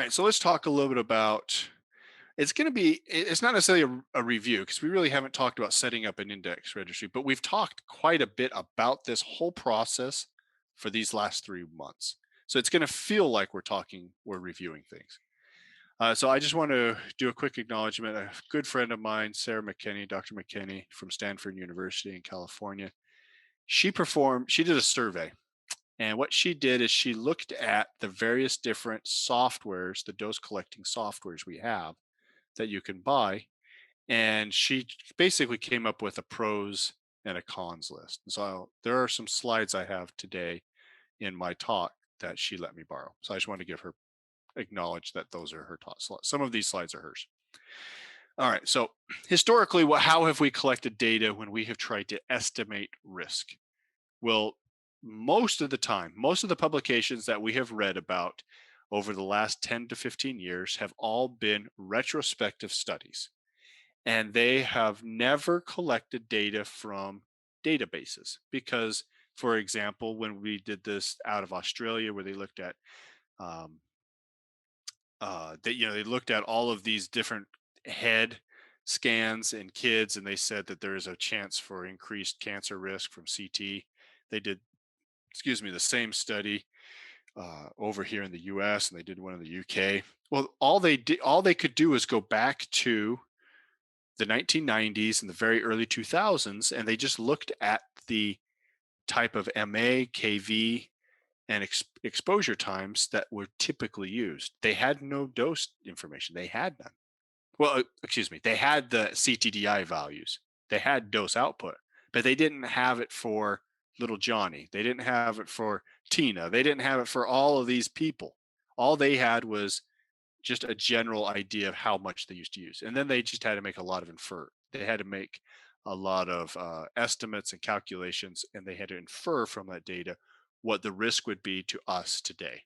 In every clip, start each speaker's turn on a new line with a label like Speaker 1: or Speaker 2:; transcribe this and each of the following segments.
Speaker 1: right, so let's talk a little bit about it's not necessarily a review because we really haven't talked about setting up an index registry, but we've talked quite a bit about this whole process for these last 3 months. So it's going to feel like we're reviewing things. So I just want to do a quick acknowledgement. A good friend of mine, Sarah McKinney, Dr. McKinney from Stanford University in California, she did a survey. And what she did is she looked at the various different softwares, the dose collecting softwares we have that you can buy. And she basically came up with a pros and a cons list. And so there are some slides I have today in my talk that she let me borrow. So I just want to give her acknowledge that those are her talk slides. Some of these slides are hers. All right. So historically, how have we collected data when we have tried to estimate risk? Well, most of the time, most of the publications that we have read about over the last 10 to 15 years have all been retrospective studies, and they have never collected data from databases because, for example, when we did this out of Australia where they looked at um, they looked at all of these different head scans in kids, and they said that there is a chance for increased cancer risk from CT. They did, excuse me, the same study over here in the US, and they did one in the UK. Well, all they could do is go back to the 1990s and the very early 2000s, and they just looked at the type of MA, KV, and exposure times that were typically used. They had no dose information. They had none. Well, excuse me, they had the CTDI values. They had dose output, but they didn't have it for little Johnny. They didn't have it for Tina. They didn't have it for all of these people. All they had was just a general idea of how much they used to use. And then they just had to make a lot of infer. They had to make a lot of estimates and calculations, and they had to infer from that data what the risk would be to us today.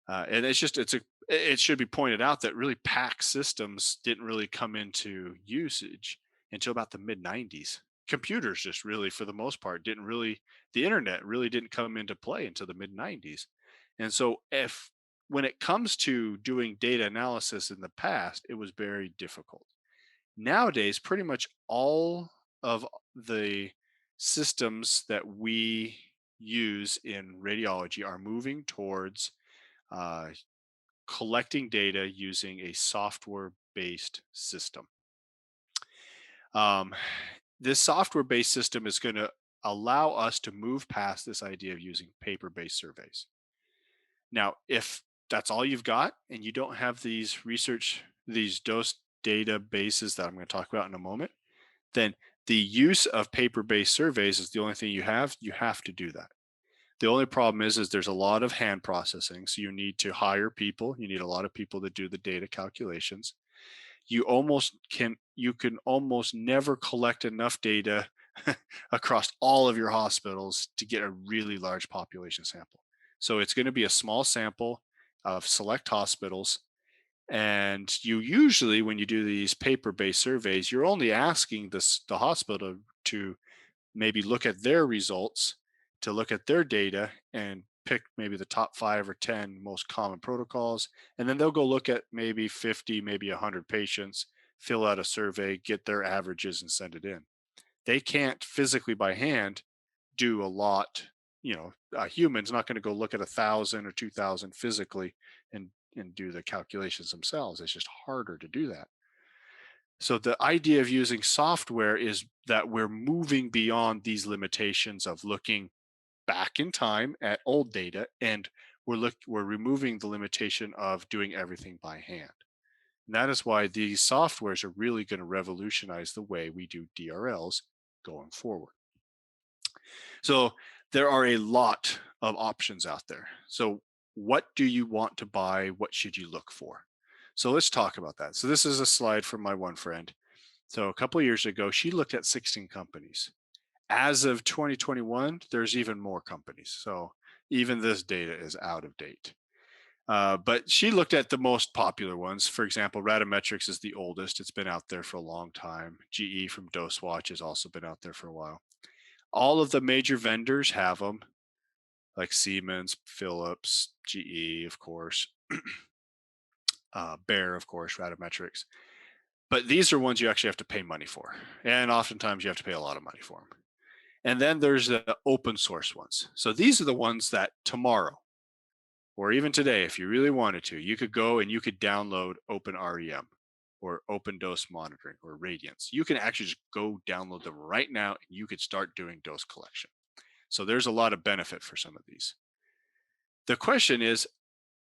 Speaker 1: And it should be pointed out that really PAC systems didn't really come into usage until about the mid 90s. Computers just really, for the most part, the internet really didn't come into play until the mid 90s. And so, if when it comes to doing data analysis in the past, it was very difficult. Nowadays, pretty much all of the systems that we use in radiology are moving towards uh, collecting data using a software based system. Um, this software based system is going to allow us to move past this idea of using paper based surveys. Now, if that's all you've got and you don't have these dose databases that I'm going to talk about in a moment, then the use of paper based surveys is the only thing you have to do that. The only problem is there's a lot of hand processing. So you need to hire people. You need a lot of people to do the data calculations. You can almost never collect enough data across all of your hospitals to get a really large population sample. So it's going to be a small sample of select hospitals. And you usually, when you do these paper-based surveys, you're only asking the hospital to maybe look at their results, to look at their data and pick maybe the top 5 or 10 most common protocols. And then they'll go look at maybe 50, maybe 100 patients, fill out a survey, get their averages, and send it in. They can't physically by hand do a lot. A human's not going to go look at 1,000 or 2,000 physically and do the calculations themselves. It's just harder to do that. So the idea of using software is that we're moving beyond these limitations of looking back in time at old data, and we're removing the limitation of doing everything by hand. And that is why these softwares are really going to revolutionize the way we do DRLs going forward. So there are a lot of options out there. So what do you want to buy? What should you look for? So let's talk about that. So this is a slide from my one friend. So a couple of years ago, she looked at 16 companies. As of 2021, there's even more companies. So even this data is out of date. But she looked at the most popular ones. For example, Ratometrics is the oldest. It's been out there for a long time. GE from DoseWatch has also been out there for a while. All of the major vendors have them, like Siemens, Philips, GE, of course. Bear, of course, Radiometrics. But these are ones you actually have to pay money for. And oftentimes you have to pay a lot of money for them. And then there's the open source ones. So these are the ones that tomorrow, or even today, if you really wanted to, you could go and you could download OpenREM or Open Dose Monitoring or Radiance. You can actually just go download them right now and you could start doing dose collection. So there's a lot of benefit for some of these. The question is,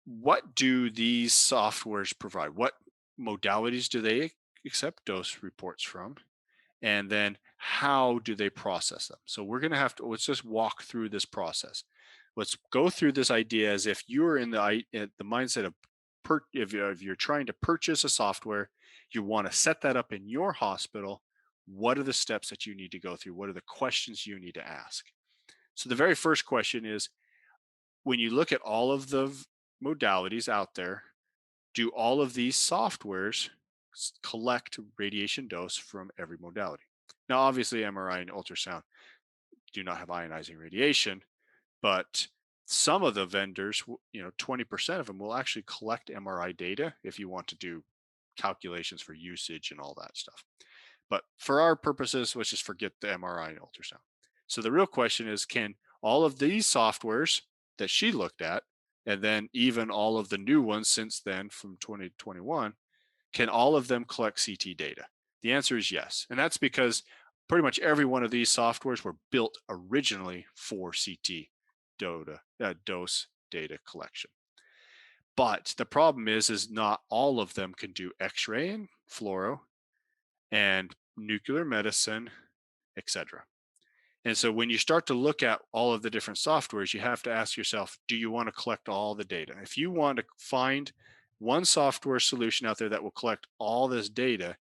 Speaker 1: what do these softwares provide? What modalities do they accept dose reports from? And then how do they process them? So we're going to have to, let's just walk through this process. Let's go through this idea as if you're in the mindset of if you're trying to purchase a software, you want to set that up in your hospital. What are the steps that you need to go through? What are the questions you need to ask? So the very first question is, when you look at all of the modalities out there, do all of these softwares collect radiation dose from every modality? Now, obviously, MRI and ultrasound do not have ionizing radiation, but some of the vendors, 20% of them will actually collect MRI data if you want to do calculations for usage and all that stuff. But for our purposes, let's just forget the MRI and ultrasound. So the real question is, can all of these softwares that she looked at, and then even all of the new ones since then from 2021, can all of them collect CT data? The answer is yes. And that's because pretty much every one of these softwares were built originally for CT dose data collection. But the problem is not all of them can do X-ray and fluoro and nuclear medicine, etc. And so when you start to look at all of the different softwares, you have to ask yourself, do you want to collect all the data? If you want to find one software solution out there that will collect all this data,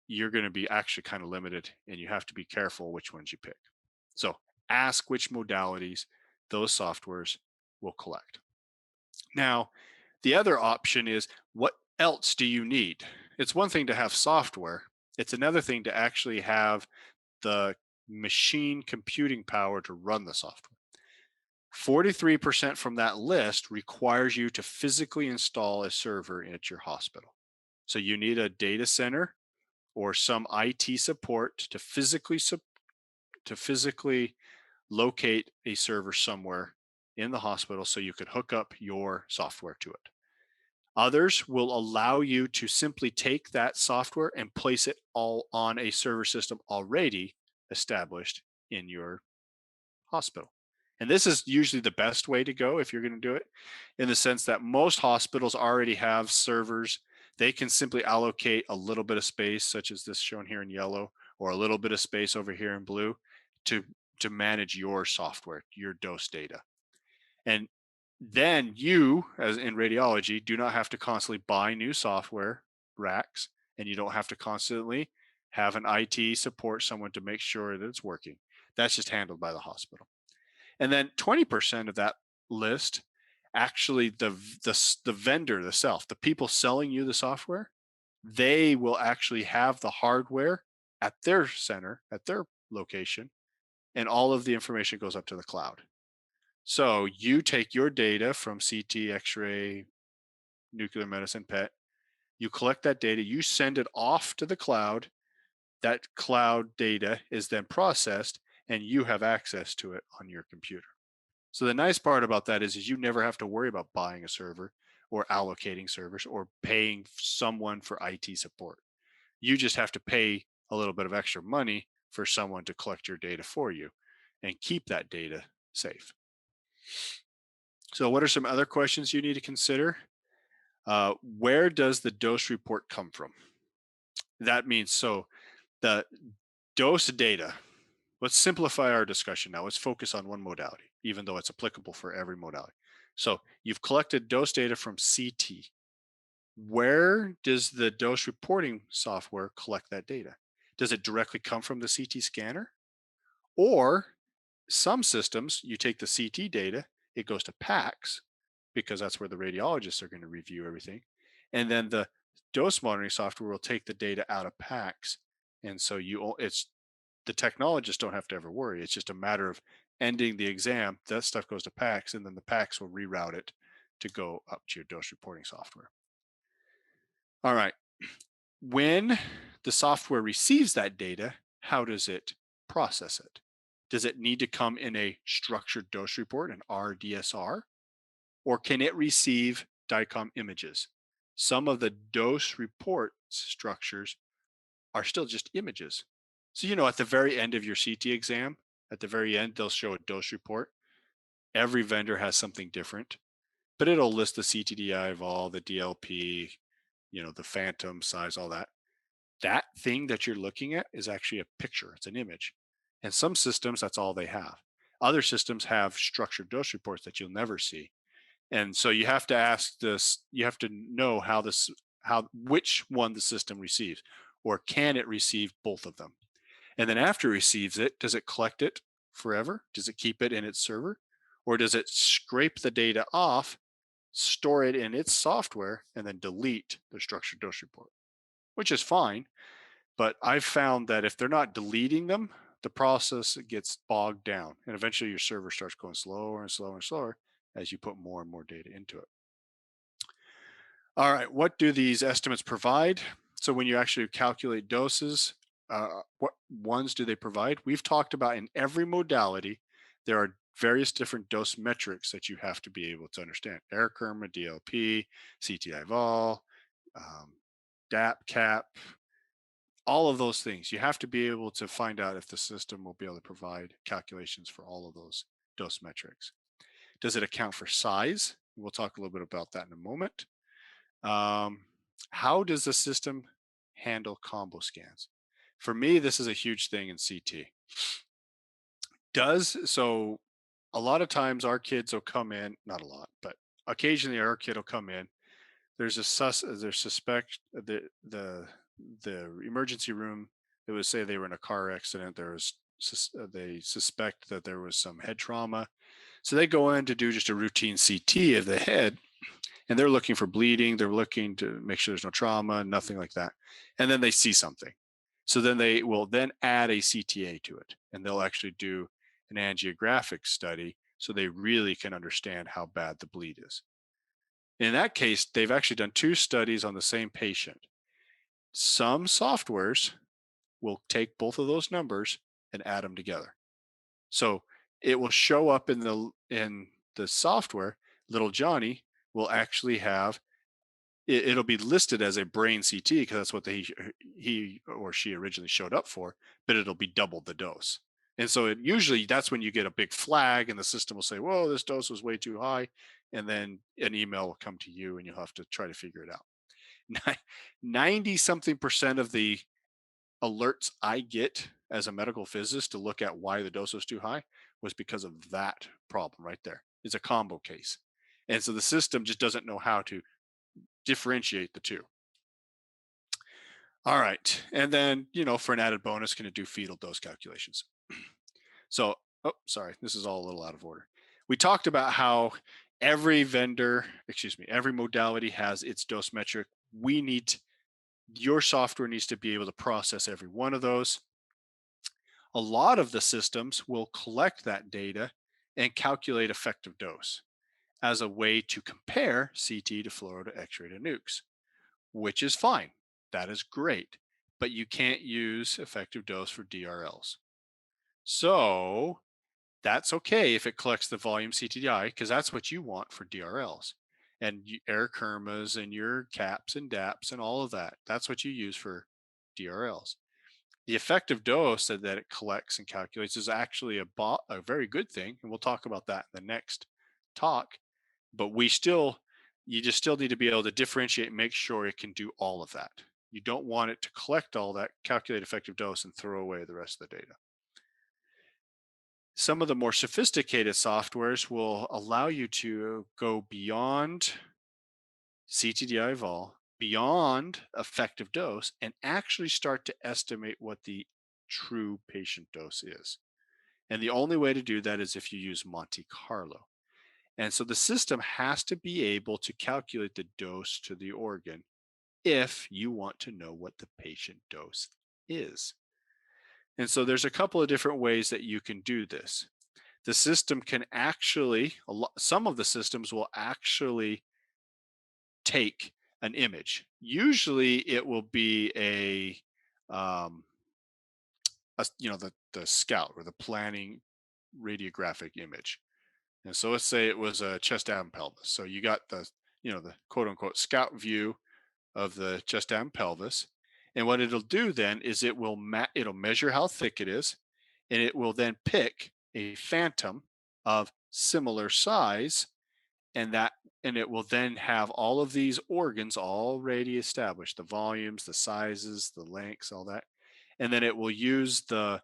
Speaker 1: you're going to be actually kind of limited, and you have to be careful which ones you pick. So ask which modalities those softwares will collect. Now, the other option is, what else do you need? It's one thing to have software. It's another thing to actually have the machine computing power to run the software. 43% from that list requires you to physically install a server at your hospital. So you need a data center or some IT support to physically locate a server somewhere in the hospital so you could hook up your software to it. Others will allow you to simply take that software and place it all on a server system already established in your hospital. And this is usually the best way to go if you're going to do it, in the sense that most hospitals already have servers. They can simply allocate a little bit of space, such as this shown here in yellow, or a little bit of space over here in blue, to manage your software, your dose data. And then you, as in radiology, do not have to constantly buy new software racks, and you don't have to constantly have an IT support someone to make sure that it's working. That's just handled by the hospital. And then 20% of that list, actually the vendor, the people selling you the software, they will actually have the hardware at their center, at their location, and all of the information goes up to the cloud. So you take your data from CT, X-ray, nuclear medicine, PET, you collect that data, you send it off to the cloud. That cloud data is then processed and you have access to it on your computer. So the nice part about that is you never have to worry about buying a server or allocating servers or paying someone for IT support. You just have to pay a little bit of extra money for someone to collect your data for you and keep that data safe. So what are some other questions you need to consider? Where does the dose report come from? That means, so the dose data, let's simplify our discussion now. Let's focus on one modality, even though it's applicable for every modality. So you've collected dose data from CT. Where does the dose reporting software collect that data? Does it directly come from the CT scanner? Or some systems, you take the CT data, it goes to PACS, because that's where the radiologists are going to review everything. And then the dose monitoring software will take the data out of PACS. And so the technologists don't have to ever worry. It's just a matter of ending the exam. That stuff goes to PACS, and then the PACS will reroute it to go up to your dose reporting software. All right. When the software receives that data, how does it process it? Does it need to come in a structured dose report, an RDSR, or can it receive DICOM images? Some of the dose report structures are still just images. So, at the very end of your CT exam, at the very end, they'll show a dose report. Every vendor has something different, but it'll list the CTDI of all, the DLP, the phantom size, all that. That thing that you're looking at is actually a picture, it's an image. And some systems, that's all they have. Other systems have structured dose reports that you'll never see. And so you have to ask this, you have to know which one the system receives, or can it receive both of them? And then after it receives it, does it collect it forever? Does it keep it in its server? Or does it scrape the data off, store it in its software, and then delete the structured dose report? Which is fine. But I've found that if they're not deleting them, the process gets bogged down. And eventually your server starts going slower and slower and slower as you put more and more data into it. All right, what do these estimates provide? So when you actually calculate doses, what ones do they provide? We've talked about in every modality, there are various different dose metrics that you have to be able to understand. Air Kerma, DLP, CTI vol, um, DAP, CAP, all of those things. You have to be able to find out if the system will be able to provide calculations for all of those dose metrics. Does it account for size? We'll talk a little bit about that in a moment. Um, how does the system handle combo scans? For me, this is a huge thing in CT. So a lot of times our kids will come in, not a lot, but occasionally our kid will come in. There's suspect the emergency room. They would say they were in a car accident. They suspect that there was some head trauma. So they go in to do just a routine CT of the head, and they're looking for bleeding. They're looking to make sure there's no trauma, nothing like that. And then they see something. So then they will then add a CTA to it, and they'll actually do an angiographic study so they really can understand how bad the bleed is. In that case, they've actually done two studies on the same patient. Some softwares will take both of those numbers and add them together. So it will show up in the software. Little Johnny will actually have it'll be listed as a brain CT because that's what he or she originally showed up for, but it'll be double the dose. And so usually that's when you get a big flag and the system will say, whoa, this dose was way too high. And then an email will come to you and you'll have to try to figure it out. 90 something percent of the alerts I get as a medical physicist to look at why the dose was too high was because of that problem right there. It's a combo case. And so the system just doesn't know how to differentiate the two. All right. And then, for an added bonus, can it do fetal dose calculations? So, oh, sorry, this is all a little out of order. We talked about how every modality has its dose metric. Your software needs to be able to process every one of those. A lot of the systems will collect that data and calculate effective dose as a way to compare CT to fluoro to X-ray to nukes, which is fine. That is great, but you can't use effective dose for DRLs. So that's okay if it collects the volume CTDI because that's what you want for DRLs and air kermas and your caps and DAPs and all of that. That's what you use for DRLs. The effective dose that it collects and calculates is actually a very good thing, and we'll talk about that in the next talk. But you just still need to be able to differentiate and make sure it can do all of that. You don't want it to collect all that, calculate effective dose, and throw away the rest of the data. Some of the more sophisticated softwares will allow you to go beyond CTDI vol, beyond effective dose, and actually start to estimate what the true patient dose is. And the only way to do that is if you use Monte Carlo. And so the system has to be able to calculate the dose to the organ if you want to know what the patient dose is. And so there's a couple of different ways that you can do this. The system can actually, some of the systems will actually take an image. Usually it will be um, the scout or the planning radiographic image. And so let's say it was a chest, abdomen, pelvis. So you got the quote unquote scout view of the chest, abdomen, pelvis. And what it'll do then is it'll measure how thick it is, and it will then pick a phantom of similar size, and it will then have all of these organs already established, the volumes, the sizes, the lengths, all that. And then it will use the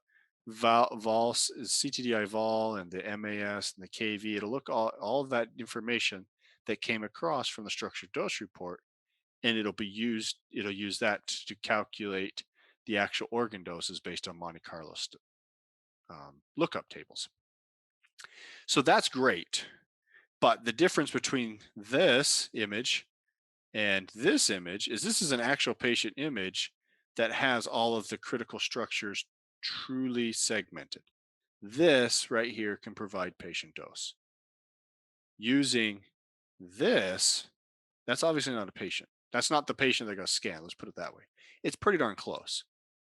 Speaker 1: CTDI vol and the MAS and the KV. It'll look all of that information that came across from the structured dose report, and it'll use that to calculate the actual organ doses based on Monte Carlo lookup tables. So that's great. But the difference between this image and this image is this is an actual patient image that has all of the critical structures truly segmented. This right here can provide patient dose. Using this, that's obviously not a patient. That's not the patient that got scanned. Let's put it that way. It's pretty darn close.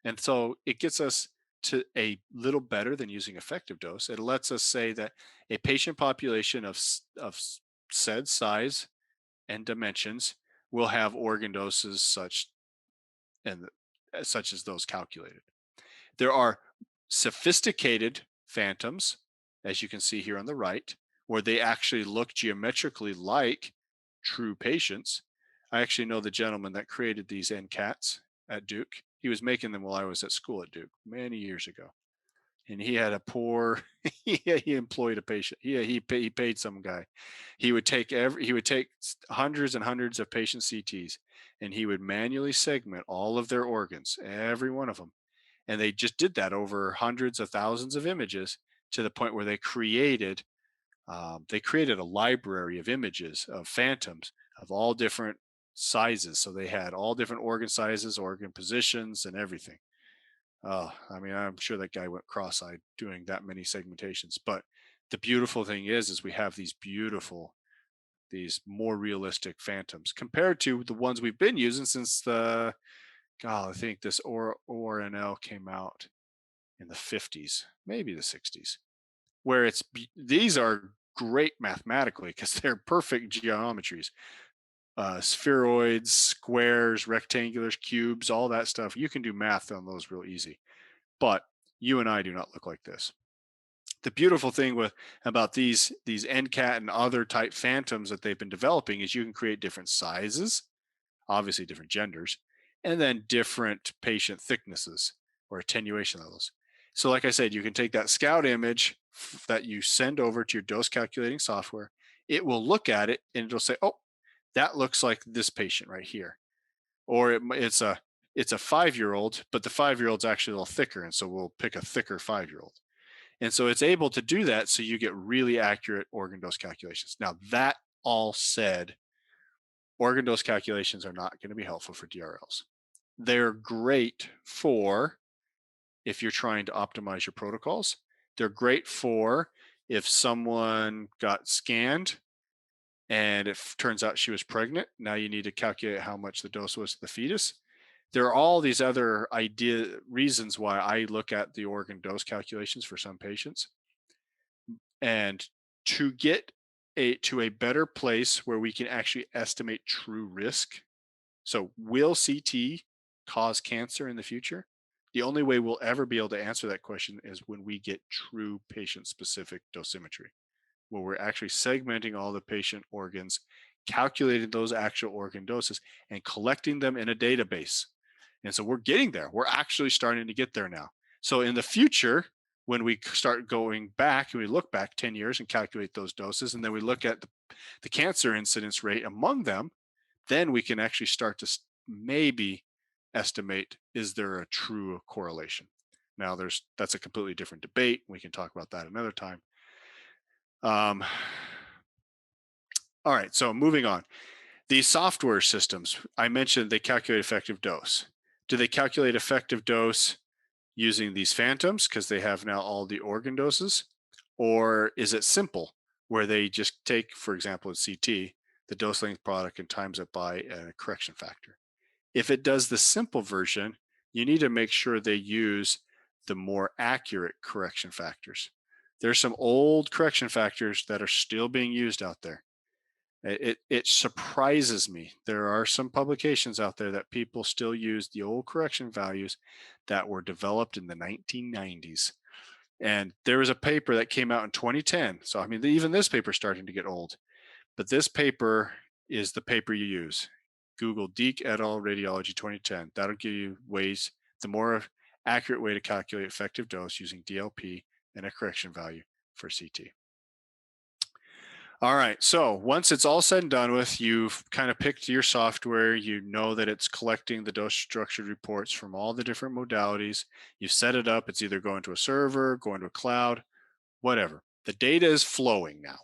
Speaker 1: And so it gets us to a little better than using effective dose. It lets us say that a patient population of said size and dimensions will have organ doses such as those calculated. There are sophisticated phantoms, as you can see here on the right, where they actually look geometrically like true patients. I actually know the gentleman that created these NCATs at Duke. He was making them while I was at school at Duke many years ago. And he had a poor, he employed a patient. He paid some guy. He would take hundreds and hundreds of patient CTs, and he would manually segment all of their organs, every one of them. And they just did that over hundreds of thousands of images to the point where they created a library of images of phantoms of all different sizes. So they had all different organ sizes, organ positions, and everything. I mean, I'm sure that guy went cross-eyed doing that many segmentations. But the beautiful thing is we have these more realistic phantoms compared to the ones we've been using since I think this ORNL came out in the 50s, maybe the 60s, where these are great mathematically because they're perfect geometries. Spheroids, squares, rectangulars, cubes, all that stuff. You can do math on those real easy. But you and I do not look like this. The beautiful thing about these NCAT and other type phantoms that they've been developing is you can create different sizes, obviously different genders, and then different patient thicknesses or attenuation levels. So like I said, you can take that scout image that you send over to your dose calculating software. It will look at it and it'll say, oh, that looks like this patient right here. Or it's a 5-year-old, but the 5-year-old's actually a little thicker. And so we'll pick a thicker 5-year-old. And so it's able to do that. So you get really accurate organ dose calculations. Now that all said, organ dose calculations are not going to be helpful for DRLs. They're great for if you're trying to optimize your protocols. They're great for if someone got scanned and it turns out she was pregnant. Now you need to calculate how much the dose was to the fetus. There are all these other reasons why I look at the organ dose calculations for some patients. And to get to a better place where we can actually estimate true risk. So will CT cause cancer in the future? The only way we'll ever be able to answer that question is when we get true patient specific dosimetry, where we're actually segmenting all the patient organs, calculating those actual organ doses, and collecting them in a database. And so we're getting there. We're actually starting to get there now. So in the future, when we start going back and we look back 10 years and calculate those doses, and then we look at the cancer incidence rate among them, then we can actually start to maybe estimate, is there a true correlation? Now that's a completely different debate. We can talk about that another time. All right, so moving on. These software systems, I mentioned they calculate effective dose. Do they calculate effective dose using these phantoms because they have now all the organ doses? Or is it simple where they just take, for example, a CT, the dose length product and times it by a correction factor. If it does the simple version, you need to make sure they use the more accurate correction factors. There's some old correction factors that are still being used out there. It surprises me. There are some publications out there that people still use the old correction values that were developed in the 1990s. And there was a paper that came out in 2010. So, I mean, even this paper is starting to get old. But this paper is the paper you use. Google Deek et al. Radiology 2010. That'll give you ways, the more accurate way to calculate effective dose using DLP and a correction value for CT. All right, so once it's all said and done with, you've kind of picked your software, you know that it's collecting the dose structured reports from all the different modalities. You've set it up, it's either going to a server, going to a cloud, whatever. The data is flowing now.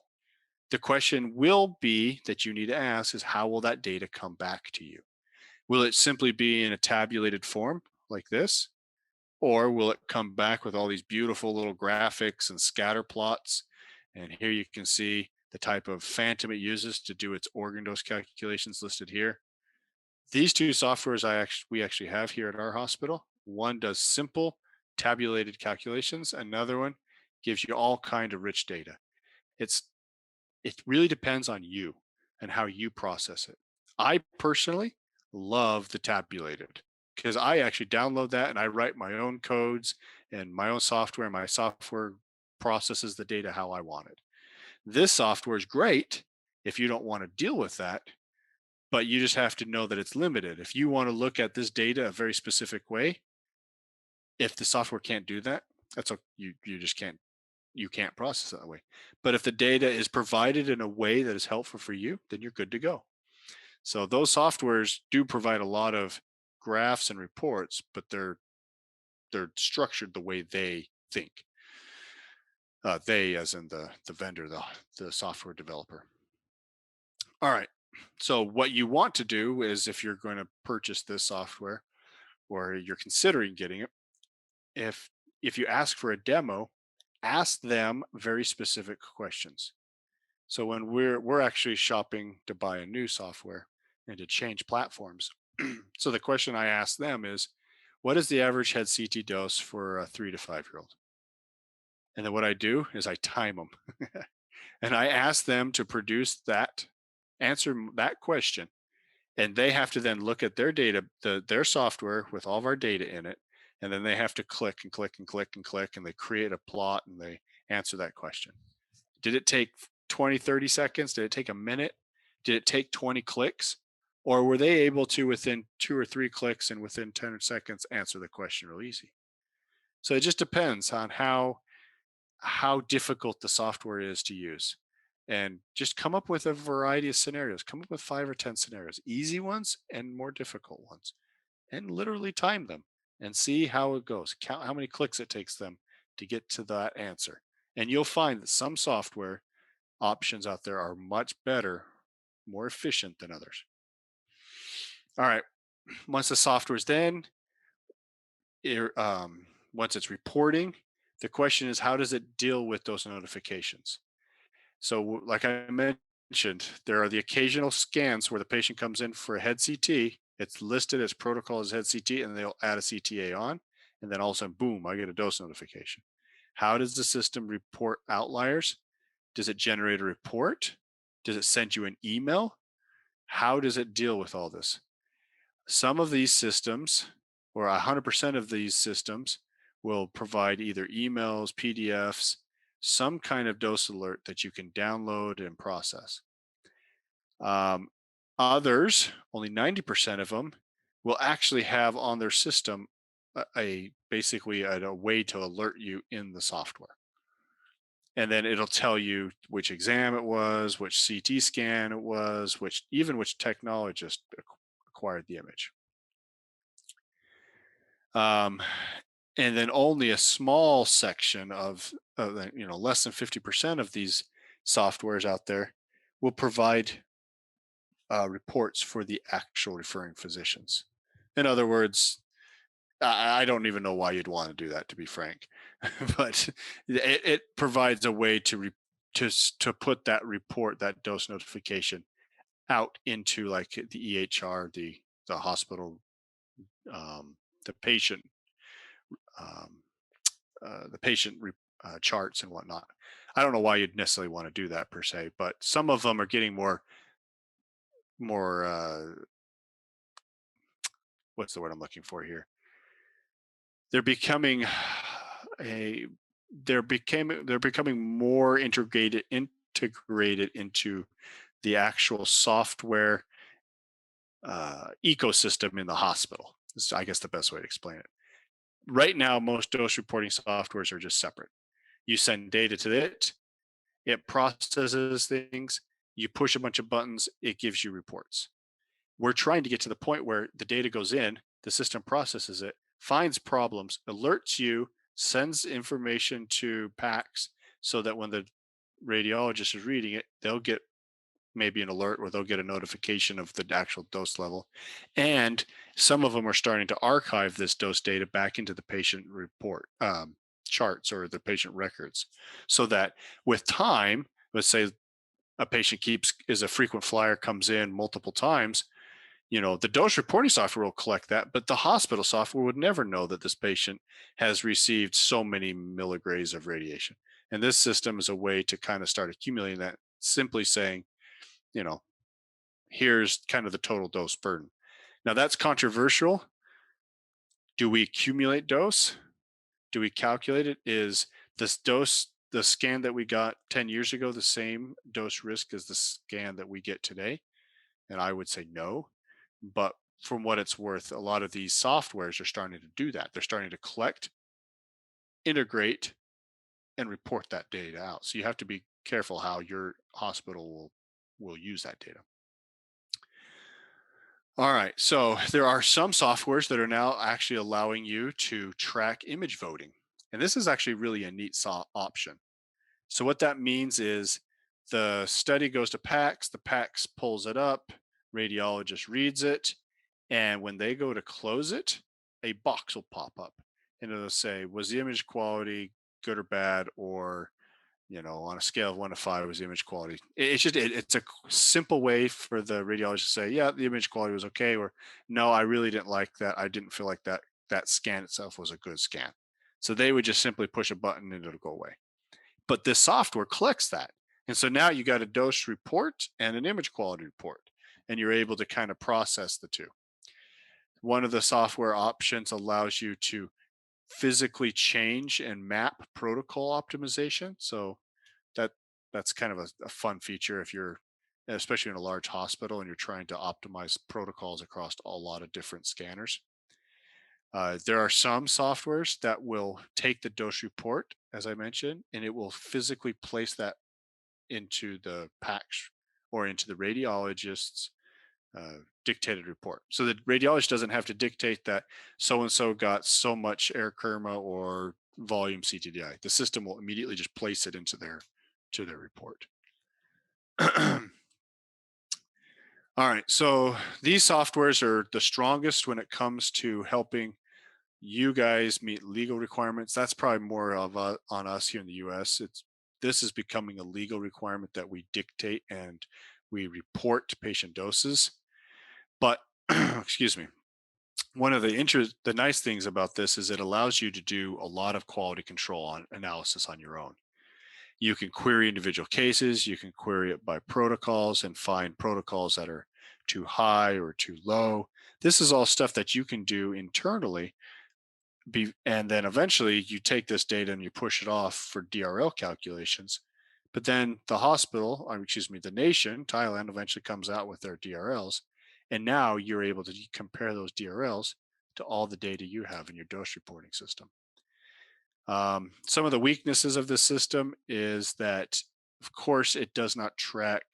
Speaker 1: The question will be that you need to ask is, how will that data come back to you? Will it simply be in a tabulated form like this? Or will it come back with all these beautiful little graphics and scatter plots? And here you can see the type of phantom it uses to do its organ dose calculations listed here. These two softwares we actually have here at our hospital. One does simple tabulated calculations. Another one gives you all kind of rich data. It really depends on you and how you process it. I personally love the tabulated because I actually download that and I write my own codes and my own software. My software processes the data how I want it. This software is great if you don't want to deal with that, but you just have to know that it's limited. If you want to look at this data a very specific way, if the software can't do that, that's okay. You just can't process it that way. But if the data is provided in a way that is helpful for you, then you're good to go. So those softwares do provide a lot of graphs and reports, but they're structured the way they think. They, as in the vendor, the software developer. All right. So what you want to do is, if you're going to purchase this software or you're considering getting it, if if you ask for a demo, ask them very specific questions. So when we're actually shopping to buy a new software and to change platforms. So the question I ask them is, what is the average head CT dose for a 3 to 5 year old? And then what I do is I time them. And I ask them to produce that, answer that question. And they have to then look at their data, their software with all of our data in it. And then they have to click and click and click and click, and they create a plot and they answer that question. Did it take 20, 30 seconds? Did it take a minute? Did it take 20 clicks? Or were they able to, within 2 or 3 clicks and within 10 seconds, answer the question real easy? So it just depends on how difficult the software is to use. And just come up with a variety of scenarios. Come up with 5 or 10 scenarios, easy ones and more difficult ones, and literally time them and see how it goes. Count how many clicks it takes them to get to that answer. And you'll find that some software options out there are much better, more efficient than others. All right. Once the software is then, once it's reporting, the question is, how does it deal with those notifications? So, like I mentioned, there are the occasional scans where the patient comes in for a head CT. It's listed as protocol as head CT, and they'll add a CTA on. And then all of a sudden, boom, I get a dose notification. How does the system report outliers? Does it generate a report? Does it send you an email? How does it deal with all this? Some of these systems, or 100% of these systems, will provide either emails, PDFs, some kind of dose alert that you can download and process. Others, only 90% of them, will actually have on their system basically a way to alert you in the software. And then it'll tell you which exam it was, which CT scan it was, which technologist acquired the image. And then only a small section of less than 50% of these softwares out there will provide reports for the actual referring physicians. In other words, I don't even know why you'd want to do that, to be frank, but it provides a way to put that report, that dose notification, out into like the EHR, the hospital, the patient, um, charts and whatnot. I don't know why you'd necessarily want to do that per se, but some of them are getting more what's the word I'm looking for here? They're becoming a they're becoming more integrated into the actual software ecosystem in the hospital. Is, I guess, the best way to explain it. Right now, most dose reporting softwares are just separate. You send data to it, it processes things, you push a bunch of buttons, it gives you reports. We're trying to get to the point where the data goes in, the system processes it, finds problems, alerts you, sends information to PACS so that when the radiologist is reading it, they'll get maybe an alert or they'll get a notification of the actual dose level. And some of them are starting to archive this dose data back into the patient report charts or the patient records so that with time, let's say a patient is a frequent flyer, comes in multiple times, the dose reporting software will collect that, but the hospital software would never know that this patient has received so many milligrams of radiation. And this system is a way to kind of start accumulating that, simply saying, you know, here's kind of the total dose burden. Now that's controversial. Do we accumulate dose? Do we calculate it? Is this dose, the scan that we got 10 years ago, the same dose risk as the scan that we get today? And I would say no. But from what it's worth, a lot of these softwares are starting to do that. They're starting to collect, integrate, and report that data out. So you have to be careful how your hospital will use that data. All right. So there are some softwares that are now actually allowing you to track image voting. And this is actually really a neat option. So what that means is the study goes to PACS, the PACS pulls it up, radiologist reads it, and when they go to close it, a box will pop up and it'll say, was the image quality good or bad, or on a scale of 1 to 5 was the image quality. It's a simple way for the radiologist to say, yeah, the image quality was okay, or no, I really didn't like that. I didn't feel like that scan itself was a good scan. So they would just simply push a button and it'll go away. But this software collects that. And so now you got a dose report and an image quality report, and you're able to kind of process the two. One of the software options allows you to physically change and map protocol optimization. So that that's kind of a fun feature if you're, especially in a large hospital and you're trying to optimize protocols across a lot of different scanners. There are some softwares that will take the dose report, as I mentioned, and it will physically place that into the PACS or into the radiologist's dictated report. So the radiologist doesn't have to dictate that so and so got so much air kerma or volume CTDI. The system will immediately just place it into their report. All right, so these softwares are the strongest when it comes to helping you guys meet legal requirements. That's probably more of on us here in the US. This is becoming a legal requirement that we dictate and we report patient doses. But excuse me, one of the nice things about this is it allows you to do a lot of quality control analysis on your own. You can query individual cases, you can query it by protocols and find protocols that are too high or too low. This is all stuff that you can do internally, and then eventually you take this data and you push it off for DRL calculations. But then the hospital, the nation, Thailand, eventually comes out with their DRLs. And now you're able to compare those DRLs to all the data you have in your dose reporting system. Some of the weaknesses of this system is that, of course, it does not track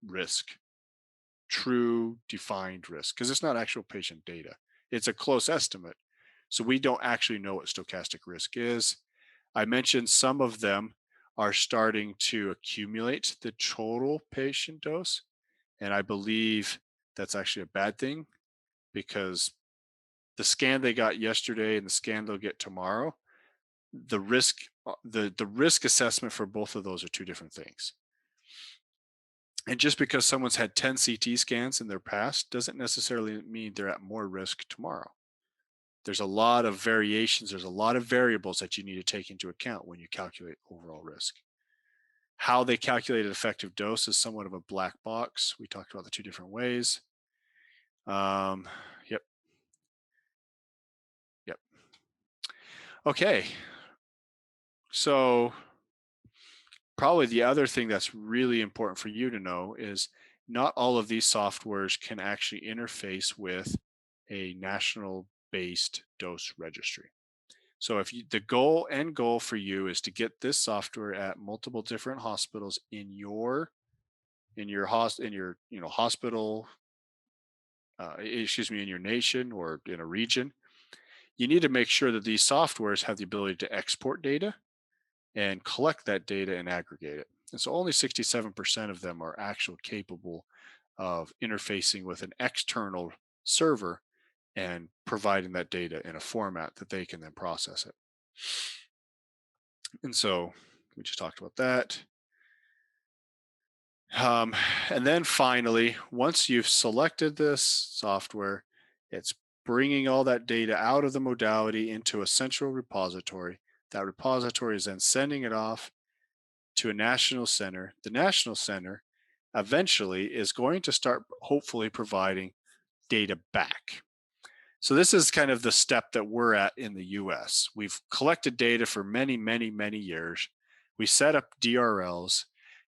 Speaker 1: risk, true defined risk, because it's not actual patient data. It's a close estimate. So we don't actually know what stochastic risk is. I mentioned some of them are starting to accumulate the total patient dose. And I believe that's actually a bad thing, because the scan they got yesterday and the scan they'll get tomorrow, the risk assessment for both of those are two different things. And just because someone's had 10 CT scans in their past doesn't necessarily mean they're at more risk tomorrow. There's a lot of variations, there's a lot of variables that you need to take into account when you calculate overall risk. How they calculate effective dose is somewhat of a black box. We talked about the two different ways. Um, yep, yep. Okay, so probably the other thing that's really important for you to know is not all of these softwares can actually interface with a national based dose registry. So if you, the goal for you is to get this software at multiple different hospitals in your hospital, excuse me, in your nation or in a region, you need to make sure that these softwares have the ability to export data and collect that data and aggregate it. And so only 67% of them are actually capable of interfacing with an external server and providing that data in a format that they can then process it. And so we just talked about that. Um, and then finally, once you've selected this software, it's bringing all that data out of the modality into a central repository. That repository is then sending it off to a national center. The national center eventually is going to start hopefully providing data back. So this is kind of the step that we're at in the US. We've collected data for many, many, many years. We set up DRLs,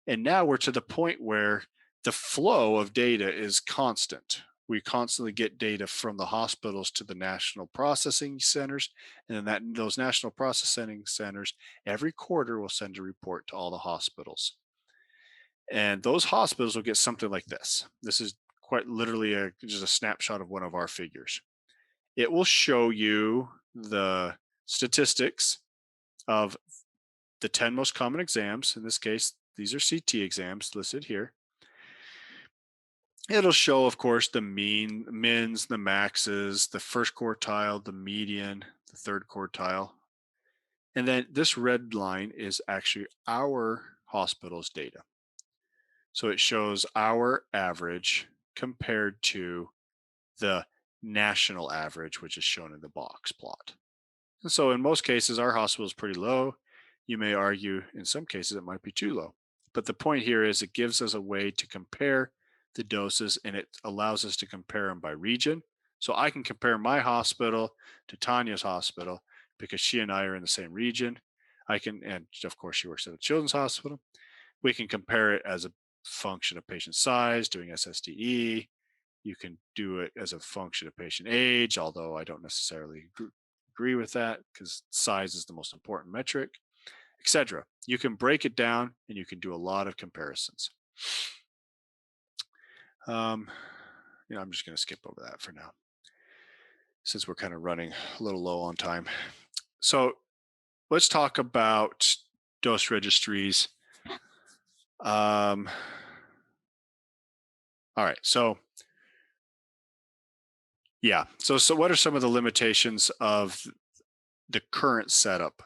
Speaker 1: and now we're to the point where the flow of data is constant. We constantly get data from the hospitals to the national processing centers, and then those national processing centers every quarter will send a report to all the hospitals. And those hospitals will get something like this. This is quite literally just a snapshot of one of our figures. It will show you the statistics of the 10 most common exams. In this case, these are CT exams listed here. It'll show, of course, the mins, the maxes, the first quartile, the median, the third quartile. And then this red line is actually our hospital's data. So it shows our average compared to the national average, which is shown in the box plot. And so in most cases, our hospital is pretty low. You may argue in some cases it might be too low. But the point here is it gives us a way to compare the doses, and it allows us to compare them by region. So I can compare my hospital to Tanya's hospital because she and I are in the same region. I can, and of course, she works at a children's hospital. We can compare it as a function of patient size, doing SSDE. You can do it as a function of patient age, although I don't necessarily agree with that because size is the most important metric, etc. You can break it down and you can do a lot of comparisons. Um, I'm just going to skip over that for now since we're kind of running a little low on time. So let's talk about dose registries. All right. So yeah. So what are some of the limitations of the current setup?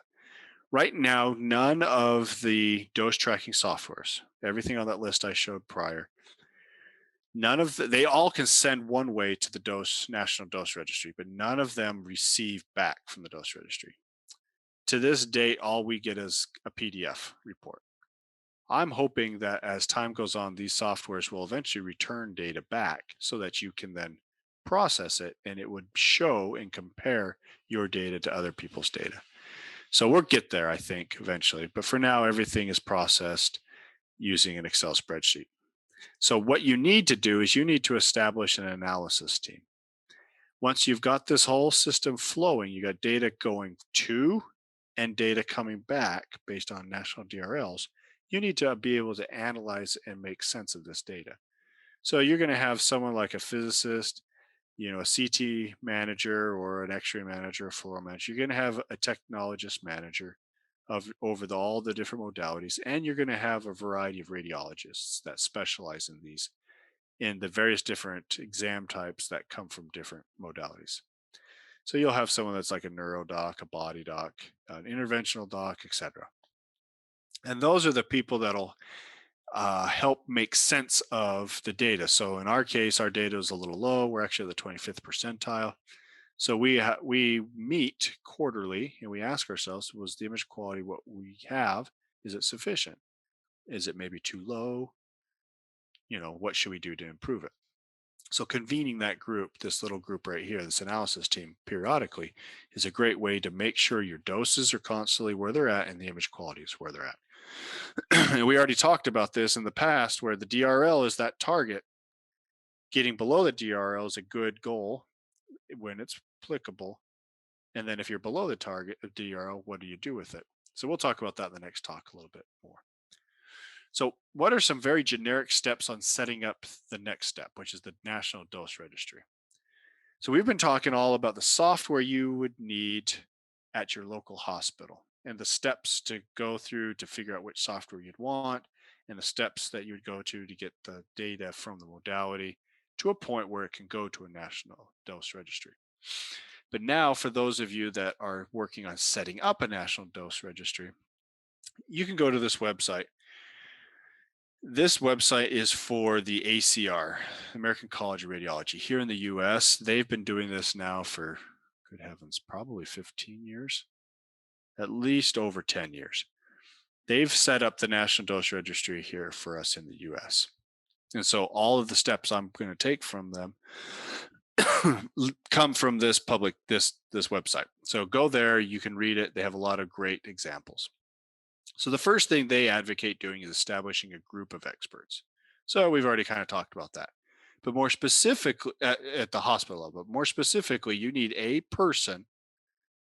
Speaker 1: Right now, none of the dose tracking softwares, everything on that list I showed prior, they all can send one way to the national dose registry, but none of them receive back from the dose registry. To this date, all we get is a PDF report. I'm hoping that as time goes on, these softwares will eventually return data back so that you can then process it and it would show and compare your data to other people's data. So we'll get there, I think, eventually. But for now, everything is processed using an Excel spreadsheet. So what you need to do is you need to establish an analysis team. Once you've got this whole system flowing, you got data going to and data coming back based on national DRLs, you need to be able to analyze and make sense of this data. So you're going to have someone like a physicist, a CT manager or an X-ray manager, a floor manager. You're going to have a technologist manager over all the different modalities, and you're going to have a variety of radiologists that specialize in these, in the various different exam types that come from different modalities. So you'll have someone that's like a neuro doc, a body doc, an interventional doc, etc. And those are the people that'll help make sense of the data. So in our case, our data is a little low. We're actually at the 25th percentile. So we meet quarterly and we ask ourselves, was the image quality what we have? Is it sufficient? Is it maybe too low? What should we do to improve it? So convening that group, this little group right here, this analysis team periodically is a great way to make sure your doses are constantly where they're at and the image quality is where they're at. And we already talked about this in the past where the DRL is that target. Getting below the DRL is a good goal when it's applicable. And then if you're below the target of DRL, what do you do with it? So we'll talk about that in the next talk a little bit more. So what are some very generic steps on setting up the next step, which is the National Dose Registry? So we've been talking all about the software you would need at your local hospital and the steps to go through to figure out which software you'd want and the steps that you'd go to get the data from the modality to a point where it can go to a national dose registry. But now for those of you that are working on setting up a national dose registry, you can go to this website. This website is for the ACR, American College of Radiology. Here in the US, they've been doing this now for, good heavens, probably 15 years, at least over 10 years. They've set up the National Dose Registry here for us in the US. And so all of the steps I'm going to take from them come from this website. So go there, you can read it. They have a lot of great examples. So the first thing they advocate doing is establishing a group of experts. So we've already kind of talked about that. But more specifically at the hospital level, more specifically, you need a person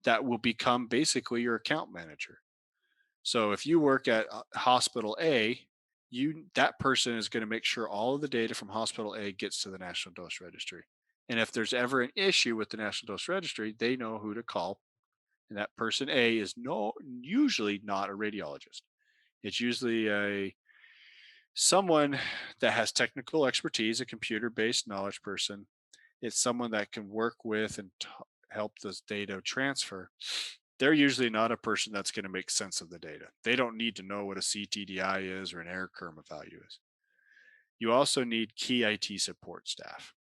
Speaker 1: that will become basically your account manager. So if you work at hospital A, that person is going to make sure all of the data from hospital A gets to the National Dose Registry. And if there's ever an issue with the National Dose Registry, they know who to call. And that person A is usually not a radiologist. It's usually someone that has technical expertise, a computer-based knowledge person. It's someone that can work with and help this data transfer. They're usually not a person that's going to make sense of the data. They don't need to know what a CTDI is or an error curve value is. You also need key IT support staff.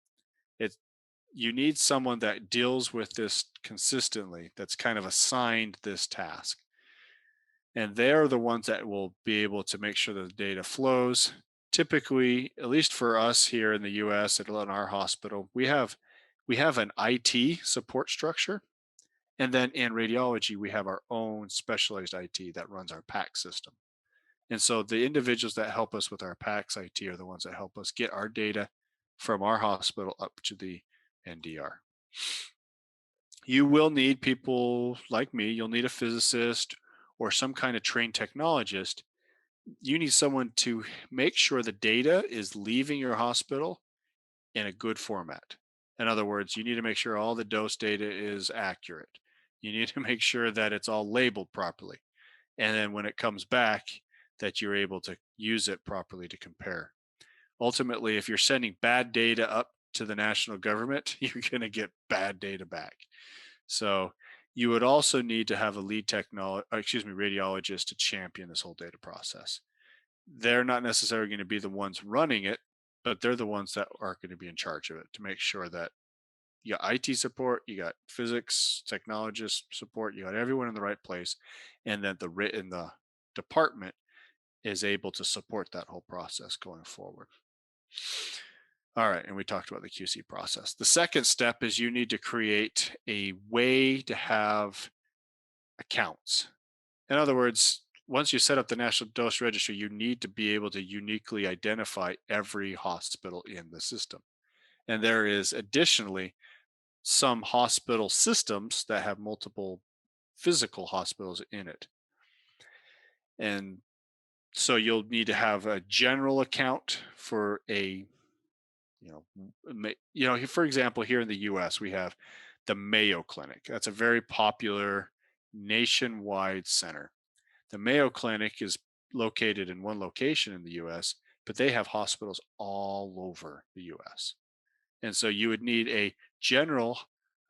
Speaker 1: You need someone that deals with this consistently, that's kind of assigned this task. And they're the ones that will be able to make sure that the data flows. Typically, at least for us here in the US at our hospital, we have an IT support structure. And then in radiology, we have our own specialized IT that runs our PACS system. And so the individuals that help us with our PACS IT are the ones that help us get our data from our hospital up to the NDR. You will need people like me. You'll need a physicist or some kind of trained technologist. You need someone to make sure the data is leaving your hospital in a good format. In other words, you need to make sure all the dose data is accurate. You need to make sure that it's all labeled properly. And then when it comes back, that you're able to use it properly to compare. Ultimately, if you're sending bad data up to the national government, you're going to get bad data back. So you would also need to have a lead radiologist to champion this whole data process. They're not necessarily going to be the ones running it, but they're the ones that are going to be in charge of it to make sure that you got IT support, you got physics, technologist support, you got everyone in the right place, and that the department is able to support that whole process going forward. All right, and we talked about the QC process. The second step is you need to create a way to have accounts. In other words, once you set up the National Dose Registry, you need to be able to uniquely identify every hospital in the system. And there is additionally some hospital systems that have multiple physical hospitals in it. And so you'll need to have a general account for for example, here in the US, we have the Mayo Clinic. That's a very popular nationwide center. The Mayo Clinic is located in one location in the US, but they have hospitals all over the US. And so you would need a general